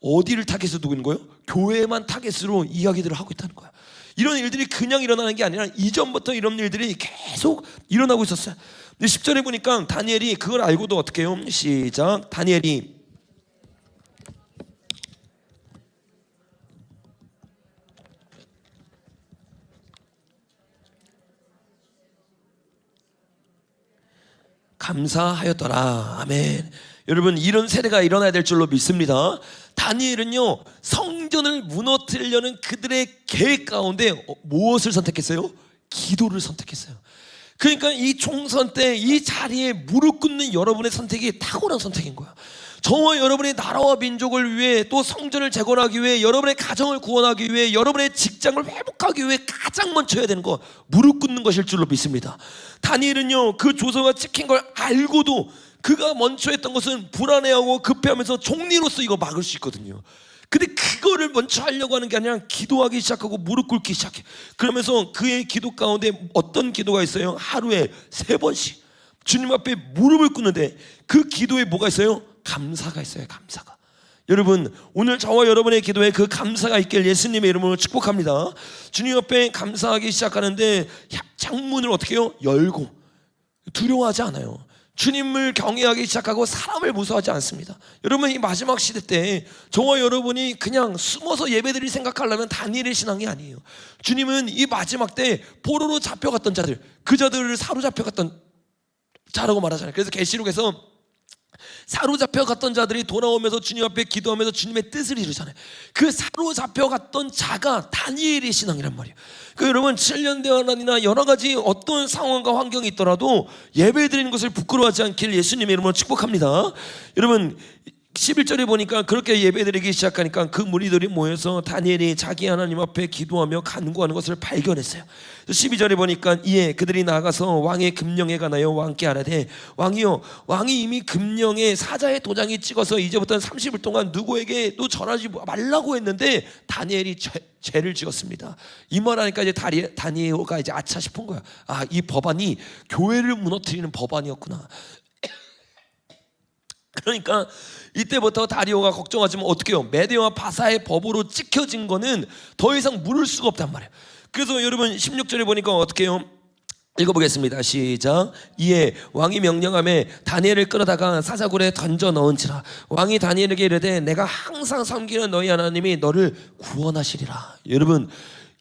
어디를 타겟으로 두고 있는 거예요? 교회만 타겟으로 이야기들을 하고 있다는 거야. 이런 일들이 그냥 일어나는 게 아니라 이전부터 이런 일들이 계속 일어나고 있었어요. 근데 10절에 보니까 다니엘이 그걸 알고도 어떻게 해요? 시작. 다니엘이 감사하였더라. 아멘. 여러분, 이런 세대가 일어나야 될 줄로 믿습니다. 다니엘은요, 성전을 무너뜨리려는 그들의 계획 가운데 무엇을 선택했어요? 기도를 선택했어요. 그러니까 이 총선 때 이 자리에 무릎 꿇는 여러분의 선택이 탁월한 선택인 거야. 저와 여러분의 나라와 민족을 위해, 또 성전을 재건하기 위해, 여러분의 가정을 구원하기 위해, 여러분의 직장을 회복하기 위해 가장 먼저 해야 되는 거 무릎 꿇는 것일 줄로 믿습니다. 다니엘은요, 그 조서가 찍힌 걸 알고도 그가 먼저 했던 것은 불안해하고 급해하면서 종리로서 이거 막을 수 있거든요. 근데 그거를 먼저 하려고 하는 게 아니라 기도하기 시작하고 무릎 꿇기 시작해. 그러면서 그의 기도 가운데 어떤 기도가 있어요? 하루에 3번씩 주님 앞에 무릎을 꿇는데 그 기도에 뭐가 있어요? 감사가 있어요. 감사가. 여러분, 오늘 저와 여러분의 기도에 그 감사가 있길 예수님의 이름으로 축복합니다. 주님 앞에 감사하기 시작하는데 창문을 어떻게 해요? 열고 두려워하지 않아요. 주님을 경외하기 시작하고 사람을 무서워하지 않습니다. 여러분, 이 마지막 시대 때 저와 여러분이 그냥 숨어서 예배드릴 생각하려면 다니엘의 신앙이 아니에요. 주님은 이 마지막 때 포로로 잡혀갔던 자들, 그 자들을 사로잡혀갔던 자라고 말하잖아요. 그래서 계시록에서 사로잡혀갔던 자들이 돌아오면서 주님 앞에 기도하면서 주님의 뜻을 이루잖아요. 그 사로잡혀갔던 자가 다니엘의 신앙이란 말이에요. 그 여러분, 7년 대환란이나 여러 가지 어떤 상황과 환경이 있더라도 예배드리는 것을 부끄러워하지 않길 예수님의 이름으로 축복합니다. 여러분, 11절에 보니까 그렇게 예배드리기 시작하니까 그 무리들이 모여서 다니엘이 자기 하나님 앞에 기도하며 간구하는 것을 발견했어요. 12절에 보니까 이에 그들이 나가서 왕의 금령에 관하여 왕께 아뢰되, 왕이요, 왕이 이미 금령에 사자의 도장이 찍어서 이제부터는 30일 동안 누구에게도 전하지 말라고 했는데 다니엘이 죄를 지었습니다. 이 말하니까 이제 다니엘가 이제 아차 싶은 거야. 아, 이 법안이 교회를 무너뜨리는 법안이었구나. 그러니까 이때부터 다리오가 걱정하지만 어떻게 해요? 메대와 바사의 법으로 찍혀진 거는 더 이상 물을 수가 없단 말이에요. 그래서 여러분 16절에 보니까 어떻게 해요? 읽어보겠습니다. 시작. 이에 왕이 명령하며 다니엘을 끌어다가 사자굴에 던져 넣은지라. 왕이 다니엘에게 이르되 내가 항상 섬기는 너희 하나님이 너를 구원하시리라. 여러분,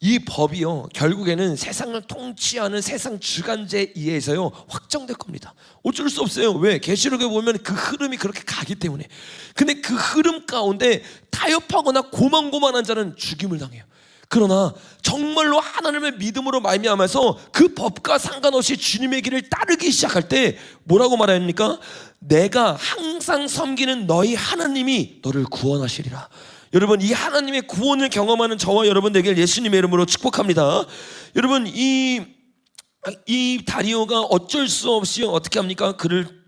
이 법이요, 결국에는 세상을 통치하는 세상 주관제에 의해서요 확정될 겁니다. 어쩔 수 없어요. 왜? 계시록에 보면 그 흐름이 그렇게 가기 때문에. 근데 그 흐름 가운데 타협하거나 고만고만한 자는 죽임을 당해요. 그러나 정말로 하나님의 믿음으로 말미암아서 그 법과 상관없이 주님의 길을 따르기 시작할 때 뭐라고 말합니까? 내가 항상 섬기는 너희 하나님이 너를 구원하시리라. 여러분, 이 하나님의 구원을 경험하는 저와 여러분 되길 예수님의 이름으로 축복합니다. 여러분, 이 다리오가 어쩔 수 없이 어떻게 합니까? 그를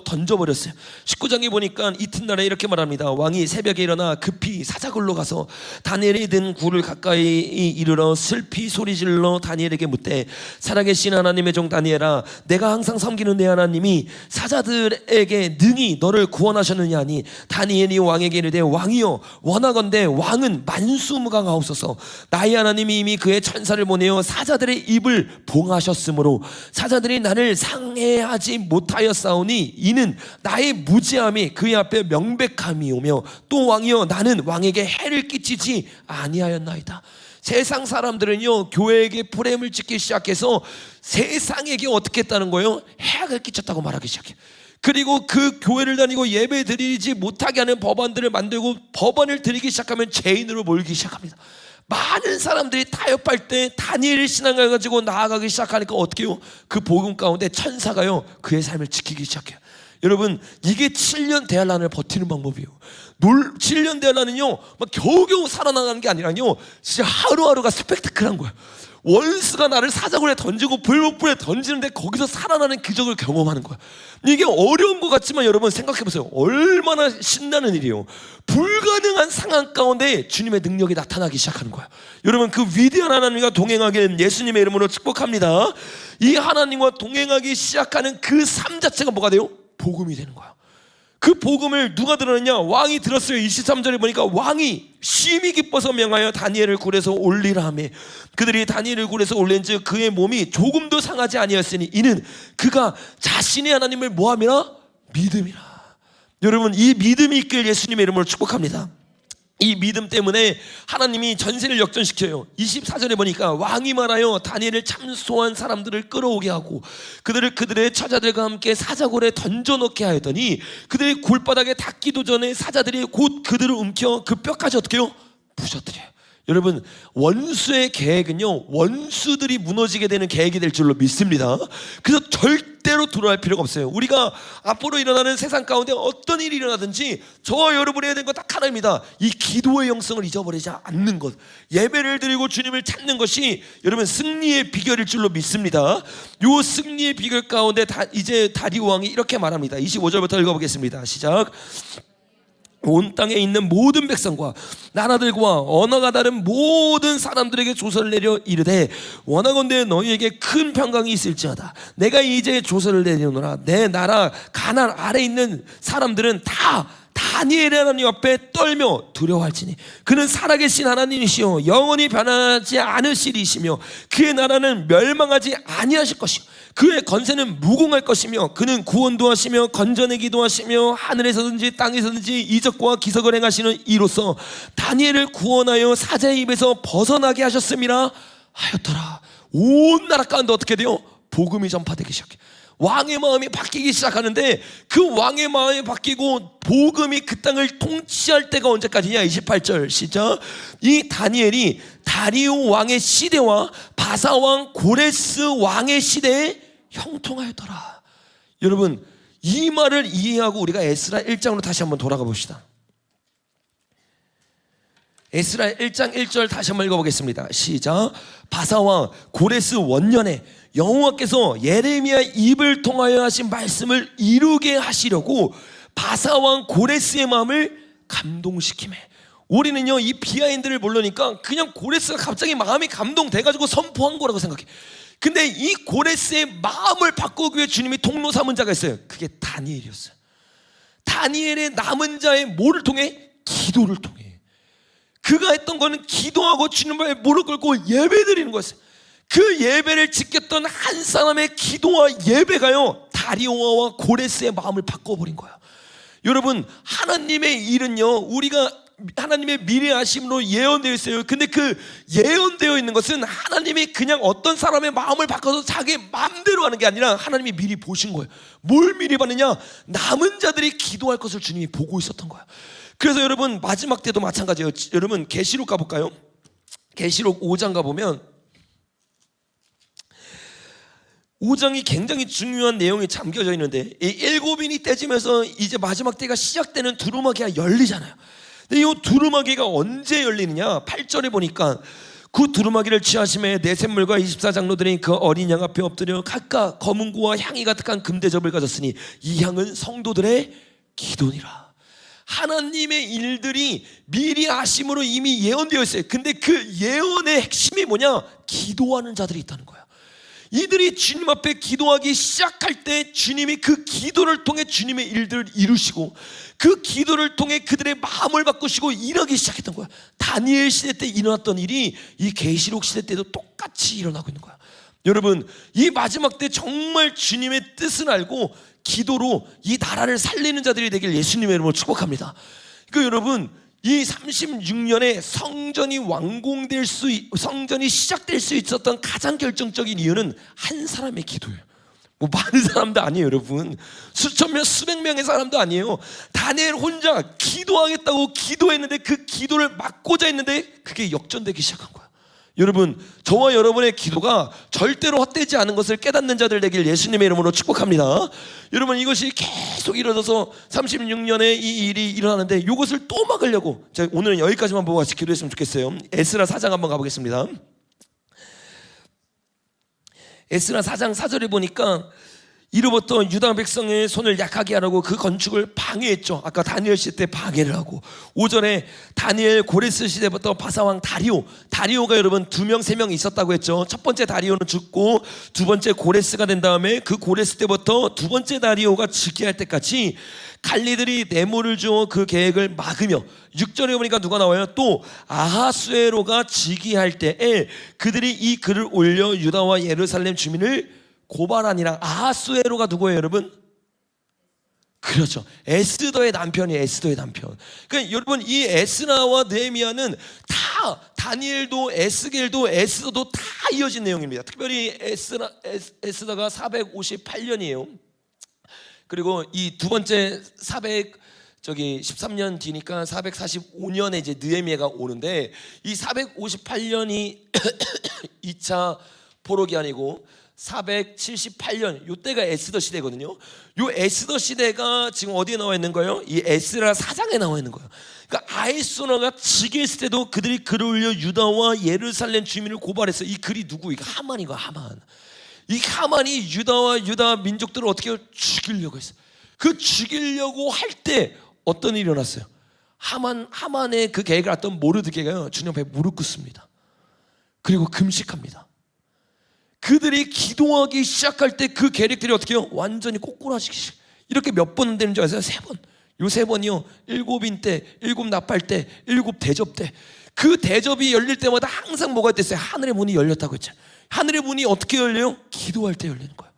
던져버렸어요. 19장에 보니까 이튿날에 이렇게 말합니다. 왕이 새벽에 일어나 급히 사자굴로 가서 다니엘이 든 굴을 가까이 이르러 슬피 소리질러 다니엘에게 묻되, 살아계신 하나님의 종 다니엘아, 내가 항상 섬기는 내 하나님이 사자들에게 능히 너를 구원하셨느냐 하니, 다니엘이 왕에게 이르되, 왕이여, 원하건대 왕은 만수무강하옵소서. 나의 하나님이 이미 그의 천사를 보내어 사자들의 입을 봉하셨으므로 사자들이 나를 상해하지 못하였사오니 이는 나의 무지함이 그의 앞에 명백함이오며, 또 왕이여, 나는 왕에게 해를 끼치지 아니하였나이다. 세상 사람들은요 교회에게 프레임을 찍기 시작해서 세상에게 어떻게 했다는 거예요? 해악을 끼쳤다고 말하기 시작해요. 그리고 그 교회를 다니고 예배 드리지 못하게 하는 법안들을 만들고 법안을 드리기 시작하면 죄인으로 몰기 시작합니다. 많은 사람들이 타협할 때 다니엘 신앙을 가지고 나아가기 시작하니까 어떻게 해요? 그 복음 가운데 천사가요 그의 삶을 지키기 시작해요. 여러분 이게 7년 대환란을 버티는 방법이에요. 7년 대환란은요 막 겨우겨우 살아나가는 게 아니라요 진짜 하루하루가 스펙타클한 거예요. 원수가 나를 사자굴에 던지고 불목불에 던지는데 거기서 살아나는 기적을 경험하는 거야. 이게 어려운 것 같지만 여러분 생각해보세요. 얼마나 신나는 일이에요. 불가능한 상황 가운데 주님의 능력이 나타나기 시작하는 거야. 여러분 그 위대한 하나님과 동행하길 예수님의 이름으로 축복합니다. 이 하나님과 동행하기 시작하는 그 삶 자체가 뭐가 돼요? 복음이 되는 거야. 그 복음을 누가 들었느냐? 왕이 들었어요. 23절에 보니까 왕이 심히 기뻐서 명하여 다니엘을 굴에서 올리라 하며 그들이 다니엘을 굴에서 올린즉 그의 몸이 조금도 상하지 아니었으니 이는 그가 자신의 하나님을 뭐함이라? 믿음이라. 여러분 이 믿음이 있길 예수님의 이름으로 축복합니다. 이 믿음 때문에 하나님이 전세를 역전시켜요. 24절에 보니까 왕이 말하여 다니엘을 참소한 사람들을 끌어오게 하고 그들의 처자들과 함께 사자굴에 던져넣게 하였더니 그들의 굴바닥에 닿기도 전에 사자들이 곧 그들을 움켜 그 뼈까지 어떻게 해요? 부셔뜨려요. 여러분 원수의 계획은요 원수들이 무너지게 되는 계획이 될 줄로 믿습니다. 그래서 절대로 두려워할 필요가 없어요. 우리가 앞으로 일어나는 세상 가운데 어떤 일이 일어나든지 저와 여러분이 해야 되는 건 딱 하나입니다. 이 기도의 영성을 잊어버리지 않는 것, 예배를 드리고 주님을 찾는 것이 여러분 승리의 비결일 줄로 믿습니다. 이 승리의 비결 가운데 이제 다리오 왕이 이렇게 말합니다. 25절부터 읽어보겠습니다. 시작. 온 땅에 있는 모든 백성과 나라들과 언어가 다른 모든 사람들에게 조서를 내려 이르되 원하건대 너희에게 큰 평강이 있을지어다. 내가 이제 조서를 내려노라. 내 나라 가나안 아래 있는 사람들은 다 다니엘의 하나님 앞에 떨며 두려워할지니 그는 살아계신 하나님이시요 영원히 변하지 않으시리시며 그의 나라는 멸망하지 아니하실 것이요 그의 건세는 무궁할 것이며 그는 구원도 하시며 건져내기도 하시며 하늘에서든지 땅에서든지 이적과 기적을 행하시는 이로써 다니엘을 구원하여 사자의 입에서 벗어나게 하셨음이라 하였더라. 온 나라 가운데 어떻게 돼요? 복음이 전파되기 시작해. 왕의 마음이 바뀌기 시작하는데 그 왕의 마음이 바뀌고 복음이 그 땅을 통치할 때가 언제까지냐? 28절 시작. 이 다니엘이 다리오 왕의 시대와 바사 왕 고레스 왕의 시대에 형통하였더라. 여러분 이 말을 이해하고 우리가 에스라 1장으로 다시 한번 돌아가 봅시다. 에스라 1장 1절 다시 한번 읽어보겠습니다. 시작. 바사 왕 고레스 원년에 여호와께서 예레미야 입을 통하여 하신 말씀을 이루게 하시려고 바사 왕 고레스의 마음을 감동시키매. 우리는요 이 비하인드를 모르니까 그냥 고레스가 갑자기 마음이 감동돼가지고 선포한 거라고 생각해. 근데 이 고레스의 마음을 바꾸기 위해 주님이 통로 삼은 자가 있어요. 그게 다니엘이었어요. 다니엘의 남은 자의 뭐를 통해? 기도를 통해. 그가 했던 거는 기도하고 주님 앞에 무릎 꿇고 예배 드리는 거였어요. 그 예배를 지켰던 한 사람의 기도와 예배가요 다리오와 고레스의 마음을 바꿔버린 거예요. 여러분 하나님의 일은요 우리가 하나님의 미래 아심으로 예언되어 있어요. 근데 그 예언되어 있는 것은 하나님이 그냥 어떤 사람의 마음을 바꿔서 자기 마음대로 하는 게 아니라 하나님이 미리 보신 거예요. 뭘 미리 봤느냐? 남은 자들이 기도할 것을 주님이 보고 있었던 거예요. 그래서 여러분 마지막 때도 마찬가지예요. 여러분 계시록 가볼까요? 계시록 5장 가보면 5장이 굉장히 중요한 내용이 잠겨져 있는데 이 일곱인이 떼지면서 이제 마지막 때가 시작되는 두루마기가 열리잖아요. 근데 이 두루마기가 언제 열리느냐? 8절에 보니까 그 두루마기를 취하심에 네 샘물과 24장로들이 그 어린 양 앞에 엎드려 각각 검은고와 향이 가득한 금대접을 가졌으니 이 향은 성도들의 기도니라. 하나님의 일들이 미리 아심으로 이미 예언되어 있어요. 근데 그 예언의 핵심이 뭐냐? 기도하는 자들이 있다는 거야. 이들이 주님 앞에 기도하기 시작할 때 주님이 그 기도를 통해 주님의 일들을 이루시고 그 기도를 통해 그들의 마음을 바꾸시고 일하기 시작했던 거야. 다니엘 시대 때 일어났던 일이 이 계시록 시대 때도 똑같이 일어나고 있는 거야. 여러분 이 마지막 때 정말 주님의 뜻을 알고 기도로 이 나라를 살리는 자들이 되길 예수님의 이름으로 축복합니다. 그러니까 여러분 이 36년에 성전이 시작될 수 있었던 가장 결정적인 이유는 한 사람의 기도예요. 뭐 많은 사람도 아니에요, 여러분. 수천 명, 수백 명의 사람도 아니에요. 다니엘 혼자 기도하겠다고 기도했는데 그 기도를 막고자 했는데 그게 역전되기 시작한 거예요. 여러분, 저와 여러분의 기도가 절대로 헛되지 않은 것을 깨닫는 자들 되길 예수님의 이름으로 축복합니다. 여러분, 이것이 계속 이루어져서 36년에 이 일이 일어나는데 이것을 또 막으려고 제가 오늘은 여기까지만 보고 같이 기도했으면 좋겠어요. 에스라 4장 한번 가보겠습니다. 에스라 4장 4절에 보니까 이로부터 유다 백성의 손을 약하게 하라고 그 건축을 방해했죠. 아까 다니엘 시대 때 방해를 하고, 5절에 다니엘 고레스 시대부터 바사왕 다리오가 여러분 2명 3명 있었다고 했죠. 첫 번째 다리오는 죽고 두 번째 고레스가 된 다음에 그 고레스 때부터 두 번째 다리오가 즉위할 때까지 갈리들이 뇌물을 주어 그 계획을 막으며, 6절에 보니까 누가 나와요? 또 아하수에로가 즉위할 때에 그들이 이 글을 올려 유다와 예루살렘 주민을 고발하니라. 아하수에로가 누구예요, 여러분? 그렇죠. 에스더의 남편이에요. 에스더의 남편. 그러니까 여러분, 이 에스라와 느헤미야는 다 다니엘도 에스겔도 에스더도 다 이어진 내용입니다. 특별히 에스더가 458년이에요. 그리고 이 두 번째 13년 뒤니까 445년에 이제 느헤미야가 오는데, 이 458년이 2차 포로기 아니고 478년 요때가 에스더 시대거든요. 요 에스더 시대가 지금 어디에 나와 있는 거예요? 이 에스라 4장에 나와 있는 거예요. 그러니까 아하수에로가 즉위했을 때도 그들이 글을 올려 유다와 예루살렘 주민을 고발했어요. 이 글이 누구? 이거 하만이고, 하만. 이 하만이 유다와 유다 민족들을 어떻게 죽이려고 했어요. 그 죽이려고 할 때 어떤 일이 일어났어요? 하만의 그 계획을 알았던 모르드게가요, 주님 앞에 무릎 꿇습니다. 그리고 금식합니다. 그들이 기도하기 시작할 때 그 계획들이 어떻게 해요? 완전히 꼬꾸라지기 시작. 이렇게 몇 번 되는 줄 아세요? 3번. 요 3번이요, 7인 때, 7 나팔 때, 7 대접 때, 그 대접이 열릴 때마다 항상 뭐가 됐어요? 하늘의 문이 열렸다고 했죠. 하늘의 문이 어떻게 열려요? 기도할 때 열리는 거예요.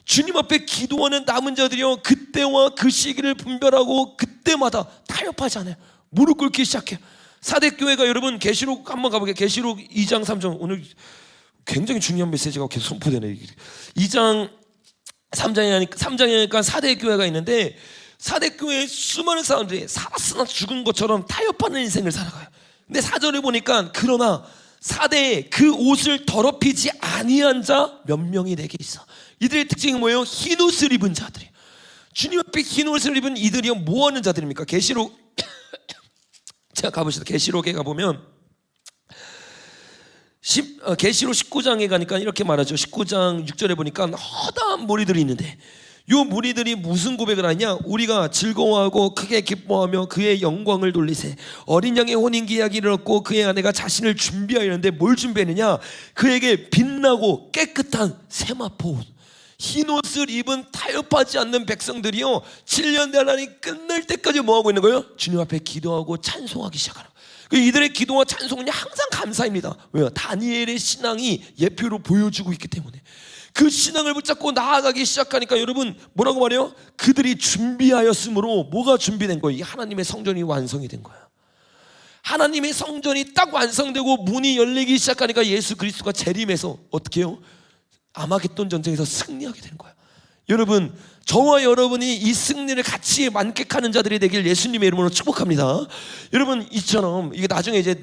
주님 앞에 기도하는 남은 자들이요, 그때와 그 시기를 분별하고 그때마다 타협하지 않아요. 무릎 꿇기 시작해요. 사대교회가 여러분, 계시록 한번 가볼게요. 계시록 2장 3장. 오늘 굉장히 중요한 메시지가 계속 선포되네. 2장 3장이니까 사대교회가 있는데, 사대교회에 수많은 사람들이 살았으나 죽은 것처럼 타협하는 인생을 살아가요. 근데 4절에 보니까 그러나 사대에 그 옷을 더럽히지 아니한 자 몇 명이 내게 있어. 이들의 특징이 뭐예요? 흰 옷을 입은 자들이. 주님 앞에 흰 옷을 입은 이들이 뭐 하는 자들입니까? 계시록 제가 가보시다. 계시록에 가보면 계시록 19장에 가니까 이렇게 말하죠. 19장 6절에 보니까 허다한 무리들이 있는데, 요 무리들이 무슨 고백을 하냐? 우리가 즐거워하고 크게 기뻐하며 그의 영광을 돌리세. 어린 양의 혼인기약을 얻고 그의 아내가 자신을 준비하였는데 뭘 준비했느냐? 그에게 빛나고 깨끗한 세마포 옷. 흰 옷을 입은 타협하지 않는 백성들이요, 7년 대란이 끝날 때까지 뭐하고 있는 거예요? 주님 앞에 기도하고 찬송하기 시작하는 거예요. 이들의 기도와 찬송은 항상 감사입니다. 왜요? 다니엘의 신앙이 예표로 보여주고 있기 때문에. 그 신앙을 붙잡고 나아가기 시작하니까 여러분 뭐라고 말해요? 그들이 준비하였으므로. 뭐가 준비된 거예요? 하나님의 성전이 완성이 된 거예요. 하나님의 성전이 딱 완성되고 문이 열리기 시작하니까 예수 그리스도가 재림해서 어떻게 해요? 아마겟돈 전쟁에서 승리하게 되는 거예요. 여러분, 저와 여러분이 이 승리를 같이 만끽하는 자들이 되길 예수님의 이름으로 축복합니다. 여러분, 이처럼 이게 나중에 이제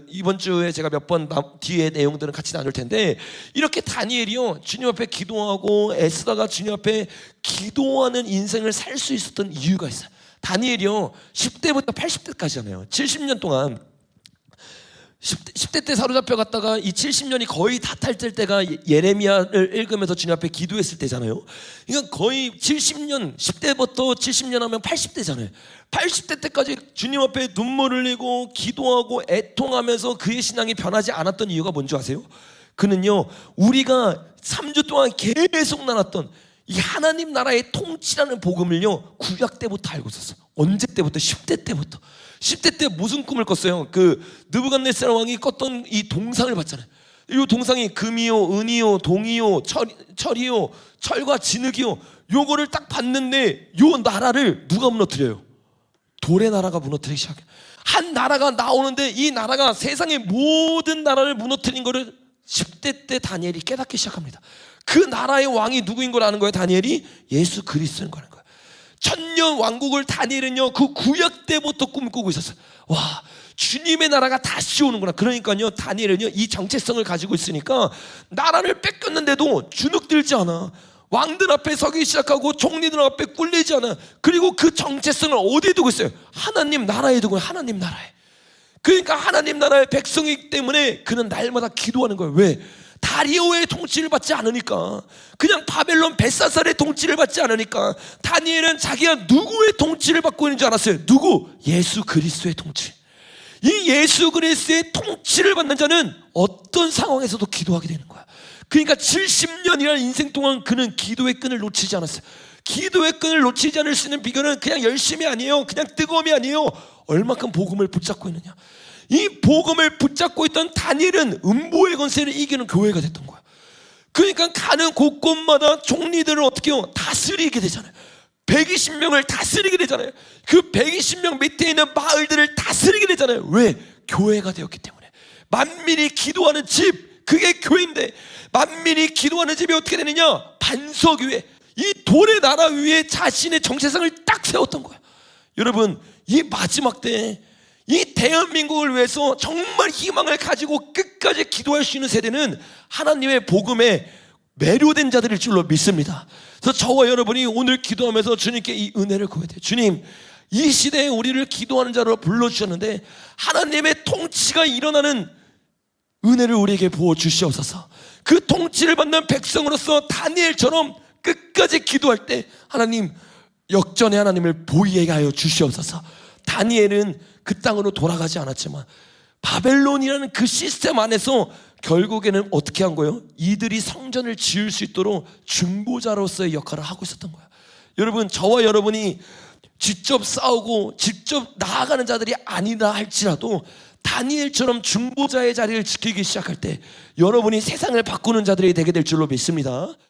이번 주에 제가 몇 번 뒤에 내용들은 같이 나눌 텐데, 이렇게 다니엘이요, 주님 앞에 기도하고 에스더가 주님 앞에 기도하는 인생을 살 수 있었던 이유가 있어요. 다니엘이요, 10대부터 80대까지잖아요. 70년 동안 10대 때 사로잡혀 갔다가 이 70년이 거의 다 탈 때가 예레미야를 읽으면서 주님 앞에 기도했을 때잖아요. 그러니까 거의 70년, 10대부터 70년 하면 80대잖아요. 80대 때까지 주님 앞에 눈물을 흘리고 기도하고 애통하면서 그의 신앙이 변하지 않았던 이유가 뭔지 아세요? 그는요, 우리가 3주 동안 계속 나눴던 이 하나님 나라의 통치라는 복음을요, 구약 때부터 알고 있었어. 언제 때부터? 10대 때부터. 10대 때 무슨 꿈을 꿨어요? 그 느부갓네살 왕이 꿨던 이 동상을 봤잖아요. 이 동상이 금이요, 은이요, 동이요, 철이요, 철과 진흙이요. 요거를 딱 봤는데 요 나라를 누가 무너뜨려요? 돌의 나라가 무너뜨리기 시작해요. 한 나라가 나오는데 이 나라가 세상의 모든 나라를 무너뜨린 것을 10대 때 다니엘이 깨닫기 시작합니다. 그 나라의 왕이 누구인 걸 아는 거예요. 다니엘이 예수 그리스도인 거라는 거예요. 천년 왕국을 다니엘은요 그 구약 때부터 꿈꾸고 있었어요. 와, 주님의 나라가 다시 오는구나. 그러니까요 다니엘은요 이 정체성을 가지고 있으니까 나라를 뺏겼는데도 주눅들지 않아. 왕들 앞에 서기 시작하고 총리들 앞에 꿀리지 않아. 그리고 그 정체성을 어디에 두고 있어요? 하나님 나라에 두고, 하나님 나라에. 그러니까 하나님 나라의 백성이기 때문에 그는 날마다 기도하는 거예요. 왜? 다리오의 통치를 받지 않으니까, 그냥 바벨론 벳사살의 통치를 받지 않으니까. 다니엘은 자기가 누구의 통치를 받고 있는 줄 알았어요. 누구? 예수 그리스도의 통치. 이 예수 그리스도의 통치를 받는 자는 어떤 상황에서도 기도하게 되는 거야. 그러니까 70년이라는 인생 동안 그는 기도의 끈을 놓치지 않았어요. 기도의 끈을 놓치지 않을 수 있는 비결은 그냥 열심이 아니에요. 그냥 뜨거움이 아니에요. 얼마큼 복음을 붙잡고 있느냐. 이 복음을 붙잡고 있던 다니엘은 음보의 권세를 이기는 교회가 됐던 거야. 그러니까 가는 곳곳마다 총리들을 어떻게 해요? 다스리게 되잖아요. 120명을 다스리게 되잖아요. 그 120명 밑에 있는 마을들을 다스리게 되잖아요. 왜? 교회가 되었기 때문에. 만민이 기도하는 집, 그게 교회인데, 만민이 기도하는 집이 어떻게 되느냐? 반석 위에, 이 돌의 나라 위에 자신의 정체성을 딱 세웠던 거야. 여러분, 이 마지막 때에 이 대한민국을 위해서 정말 희망을 가지고 끝까지 기도할 수 있는 세대는 하나님의 복음에 매료된 자들일 줄로 믿습니다. 그래서 저와 여러분이 오늘 기도하면서 주님께 이 은혜를 구해야 돼요. 주님, 이 시대에 우리를 기도하는 자로 불러주셨는데 하나님의 통치가 일어나는 은혜를 우리에게 부어주시옵소서. 그 통치를 받는 백성으로서 다니엘처럼 끝까지 기도할 때 하나님, 역전의 하나님을 보이게 하여 주시옵소서. 다니엘은 그 땅으로 돌아가지 않았지만 바벨론이라는 그 시스템 안에서 결국에는 어떻게 한 거예요? 이들이 성전을 지을 수 있도록 중보자로서의 역할을 하고 있었던 거예요. 여러분, 저와 여러분이 직접 싸우고 직접 나아가는 자들이 아니다 할지라도 다니엘처럼 중보자의 자리를 지키기 시작할 때 여러분이 세상을 바꾸는 자들이 되게 될 줄로 믿습니다.